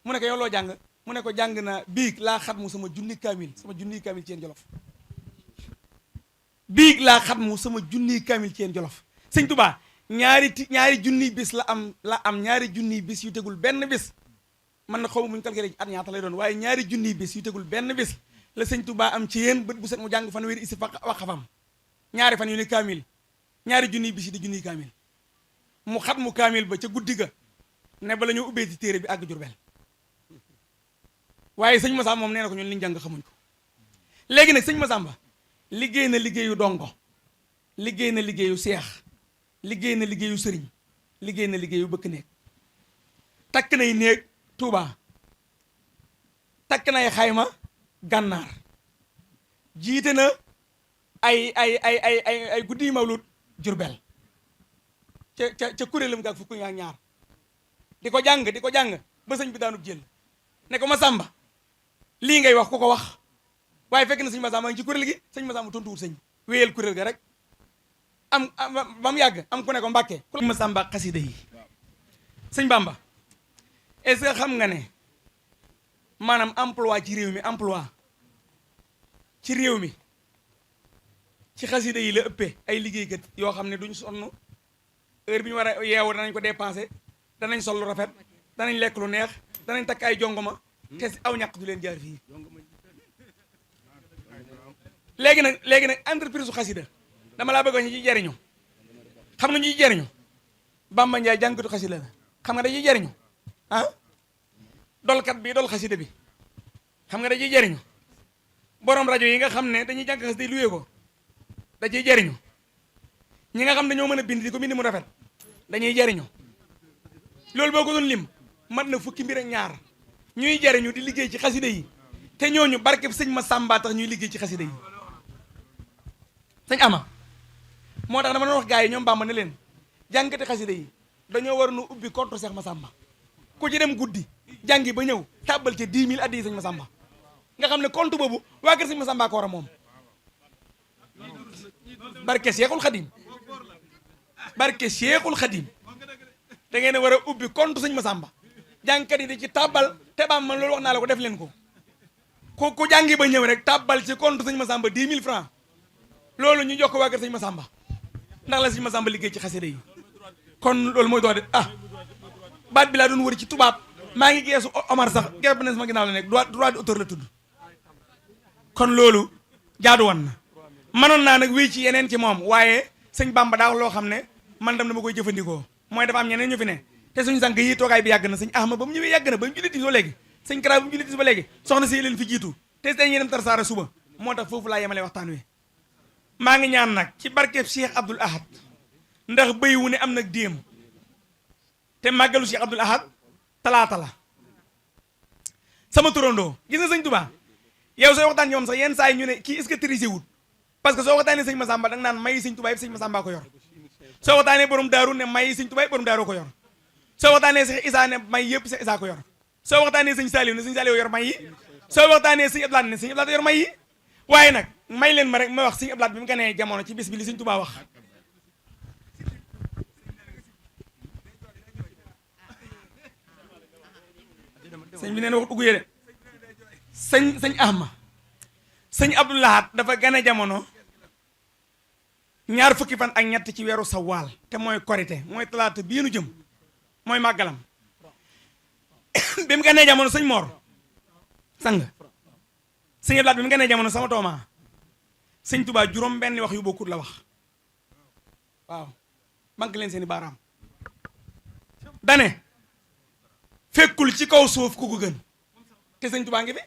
mu ne ko yow loo jàng mu ne ko jàng na biig laa xatmu sama junni kaamil ci yéen Jolof biig laa xatmu sama junni kaamil ci yéen Jolof sëñ Tuubaa ñaari junniy bis la am ñaari junniy bis yu tegul benn bis man na xaw ma muñu calculé ci at ñaata lay doon waaye ñaari junniy bis yu tegul benn bis la sëñ Tuubaa am ci yéen bët bu set mu jàng fanweeri isi fa wax xafam ñaari fan yu ni kaamil ñaari junniy bis yi di junniy kaamil mu xat mu kaamil ba ca guddi ga ne ba la ñu ubbee ci téere bi àgg Jurbel waaye sëñ Masamba moom nee na ko ñun liñ jàng xamuñ ko léegi nag sëñ Masamba liggéey na liggéeyu dongo liggéey na liggéeyu seex liggéey na liggéeyu sëriñ liggéey na liggéeyu bëkk néeg takk nay néeg Tuubaa takk nay xayma gànnaar jiite na ay guddi mawlud Jurbel ca kuréelam gaak fukki ak ñaar di ko jàng ba sëñ bi daanub jël ne ko Masamba lii ngay wax ku ko wax waaye fekk na sëñ Massamba ngi ci kuréel gi sëñ Massamba tontuwul sëñ wéyal kuréel ga rek am ba mu yàgg am ku ne ko Mbàkke ku la Massamba xasida yi sëñ Bamba est-ce que xam nga ne maanaam emploi ci réew mi emploi ci réew mi ci xasida yi la ëppee ay liggéeykat yoo xam ne duñ sonn heure bi ñu war a yeewu danañ ko dépensé danañ sol lu rafet danañ lekk lu neex danañ takk ay jongoma te aw ñàq du leen jaar fii léegi nag entreprise su xasida dama laa bëgg ñu ci jariñu xam nga ñu ci jariñu Bamba Ndiaye jàngkatu xasida la xam nga da ciy jariñu ah dolkat bi dol xasida bi xam nga da ciy jariñu borom rajo yi nga xam ne dañuy jàng xasida yi luwee ko da ciy jariñu ñi nga xam dañoo mën a bind di ko bind mu rafet dañuy jariñu loolu boo ko doon lim mat na fukki mbir ak ñaar ñuy jariñu di liggéey ci xasida yi te ñooñu barkeb sëñ Massamba tax ñuy liggéey ci xasida yi sëñ Ama moo tax dama doon wax gars yi ñoom Bamba ne leen jàngkati xasida yi dañoo war nu ubbi compte Cheikh Massamba ku ci dem guddi jàngi ba ñëw tàbbal ca 10 000 addi yi sëñ Massamba nga xam ne compte boobu waa kër sëñ Massamba ko war a moom barke Cheikhul Khadim barke Cheikhul Khadim da ngeen a war a ubbi compte sëñ Massamba jàngkat yi di ci tàbbal te baam man loolu wax naa la ko def leen ko ku jàngi ba ñëw rek tàbbal ci compte sëñ Massamba 10 000 francs loolu ñu jox ko waa kër sëñ Massamba ndax la sëñ Massamba liggéey ci xasida yi kon loolu mooy dox de baat bi laa doon wër ci tubaab maa ngi geesu Omar sax gerb na sama ginnaaw la nekk droit d'auteur la tudd kon loolu jaadu woon na mënoon naa nag wéy ci yeneen ci moom waaye sëñ Bamba daa wax loo xam ne man dam dama koy jëfandikoo mooy dafa am ñeneen ñu fi ne te suñu sànq yi toogaay bi yàgg na sëñ Ahma ba mu ñëwee yàgg na ba mu jullit ba léegi sëñ Kara ba mu jullit ba léegi soxna si leen fi jiitu te dañuy dem Tarsaara suba moo tax foofu laa yemale waxtaan wi maa ngi ñaan nag ci barkeb Cheikh Abdoul Ahad ndax béy wu ne am nag déem te màggalu Cheikh Abdoul Ahad talaata la sama turandoo gis nga sëñ Touba yow sooy waxtaan ñoom sax yenn saa yi ñu ne kii est-ce que trisé wut parce que soo waxtaanee sëñ Massamba da nga naan may sëñ Touba yëpp sëñ Massamba ko yor soo waxtaanee borom daaru ne may sëñ Touba yëpp borom daaru ko yor soo waxtaanee Cheikh Issa ne may yëpp Cheikh Issa ko yor soo waxtaanee sëñ Saliou ne sëñ Saliou yor may yi soo waxtaanee sëñ Abdoulaye ne sëñ Abdoulaye yor may yi waaye nag may leen ma rek ma wax sëñ Abdoulaye bi mu ganee jamono ci bis bi li sëñ Touba wax sëñ bi neen wax dugg yéene sëñ Ahma sëñ Abdou Lahad dafa gane jamono ñaar fukki fan ak ñett ci weeru Sawaal te mooy korite mooy talaata bii nu jëm mooy màggalam bi mu ganee jamono sëñ Mor sang sëñ Abdou Lahad bi mu ganee jamono sama tooma sëñ Touba juróom benn wax yu bokkut la wax waaw bank leen seeni baaraam dane fekkul ci kaw suuf ku ko gën te sëñ Touba ngi fi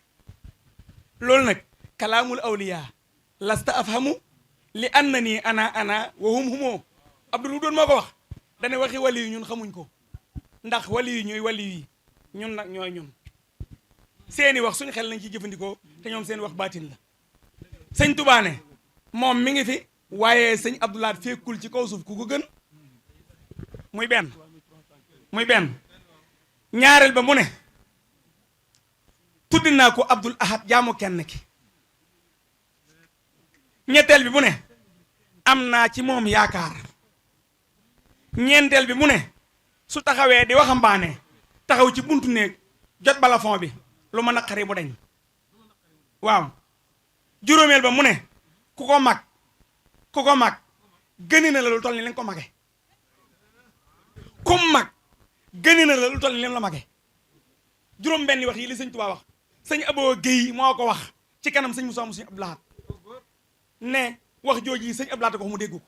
loolu nag kalaamul awliya lasta afhamu li annani ana wa hum humoo Abdul doon moo ko wax dane waxi wali yu ñun xamuñ ko ndax wali yu ñooy wali yi ñun nag ñooy ñun seeni wax suñu xel nañ ci jëfandikoo te ñoom seen wax baatin la sëñ Touba ne moom mi ngi fi waaye sëñ Abdou Lahad fekkul ci kaw suuf ku ko gën muy benn ñaareel ba mu ne tuddi naa ko Abdoul Ahad jaamu kenn ki ñetteel bi mu ne am naa ci moom yaakaar ñeenteel bi mu ne su taxawee di waxambaane taxaw ci buntu néeg jot balafon bi lu ma naqari mu dañ waaw juróomeel ba mu ne ku ko mag gëni na la lu toll ni leen ko mage kum mag gëni na la lu toll ni leen la mage juróom benni wax yi li sëñ Touba wax sëñ Abo Guèye moo ko wax ci kanam sëñ Moussa sëñ Abdou Lahad ne wax jooju yi sëñ Abdou Lahad ko wax mu dégg ko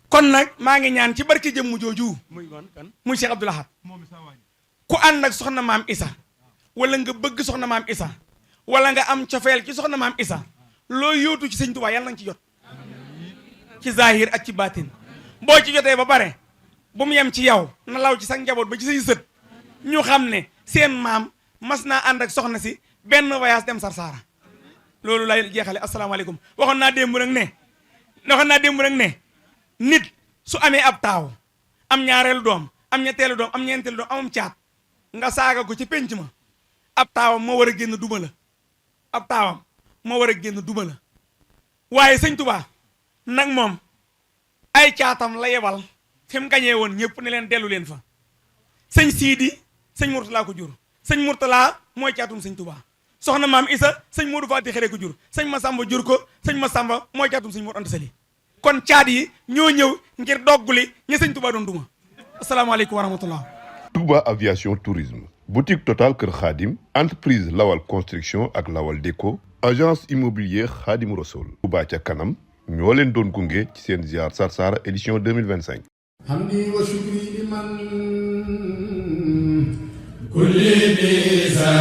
kon nag maa ngi ñaan ci barki jëmm jooju muy Cheikh Abdou Lahad ku ànd ak soxna maam Issa wala nga bëgg soxna maam Issa wala nga am cofeel ci soxna maam Issa loo yóotu ci sëñ Touba yàlla nga ci jot ci zahir ak ci baatin boo ci jotee ba pare bu mu yem ci yow na law ci sa njaboot ba ci say sët ñu xam ne seen maam mas naa ànd ak soxna si benn voyage dem Sarsara loolu lay jeexale asalaamaaleykum waxoon naa démb nag ne nit su amee ab taaw am ñaareelu doom am ñetteelu doom am ñeenteelu doom amam caat nga saaga ko ci pénc ma ab taawam moo war a génn duma la ab taawam moo war a génn duma la waaye sëñ Tuubaa nag moom ay caatam la yebal fi mu gañee woon ñëpp ne leen dellu leen fa sëñ Siidi sëñ Murtala ko jur sëñ Murtala mooy caatum sëñ Tuubaa soxna maam Isa sëñ Moodu Faati Xare ko jur sëñ Masamba jur ko sëñ Masamba mooy caatum sëñ Mor Anta Sali kon caat yi ñoo ñëw ngir dogguli ñi sëñ Tuubaa doon duma asalaamaaleykum wa rahmatullah. Touba Aviation Tourisme boutique Total Kër Khadim entreprise Lawal Construction ak Lawal Déco agence immobilière Khadim Rassoul Touba ca kanam ñoo leen doon gunge ci seen ziar Sarsara édition 2025 hamdi wa shukri liman kulli bisa